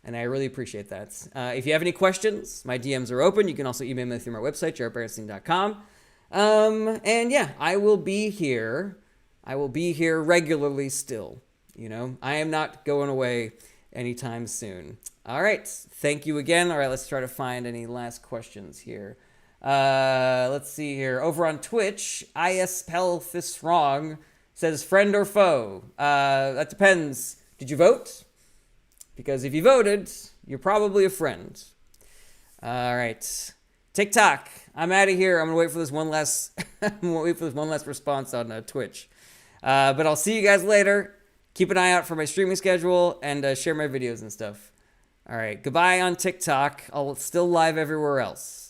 and I really appreciate that. If you have any questions, my DMs are open. You can also email me through my website, jarrettberenstein.com. And yeah, I will be here. I will be here regularly still. I am not going away anytime soon. All right. Thank you again. All right, let's try to find any last questions here. Let's see here. Over on Twitch, ispellthiswrong says, friend or foe? That depends. Did you vote? Because if you voted, you're probably a friend. All right. TikTok. I'm out of here. I'm gonna wait for this one last response on Twitch. But I'll see you guys later. Keep an eye out for my streaming schedule and share my videos and stuff. All right. Goodbye on TikTok. I'll still live everywhere else.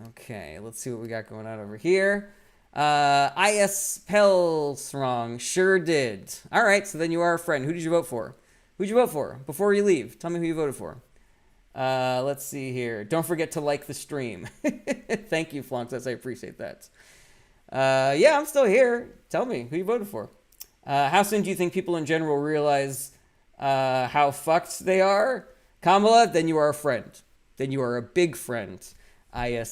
Okay, let's see what we got going on over here. ispellswrong. Sure did. All right, so then you are a friend. Who did you vote for? Who'd you vote for? Before you leave, tell me who you voted for. Let's see here. Don't forget to like the stream. Thank you, Flonks. I appreciate that. Yeah, I'm still here. Tell me who you voted for. How soon do you think people in general realize how fucked they are? Kamala, then you are a friend. Then you are a big friend. I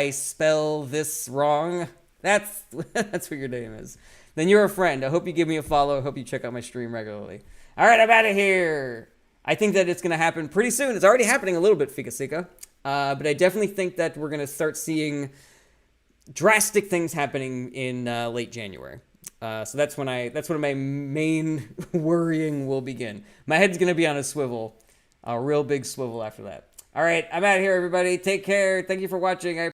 spell this wrong. That's what your name is. Then you're a friend. I hope you give me a follow. I hope you check out my stream regularly. All right, I'm out of here. I think that it's going to happen pretty soon. It's already happening a little bit, Fikasika. But I definitely think that we're going to start seeing drastic things happening in late January. So that's when my main worrying will begin. My head's going to be on a swivel. A real big swivel after that. All right, I'm out of here, everybody. Take care. Thank you for watching.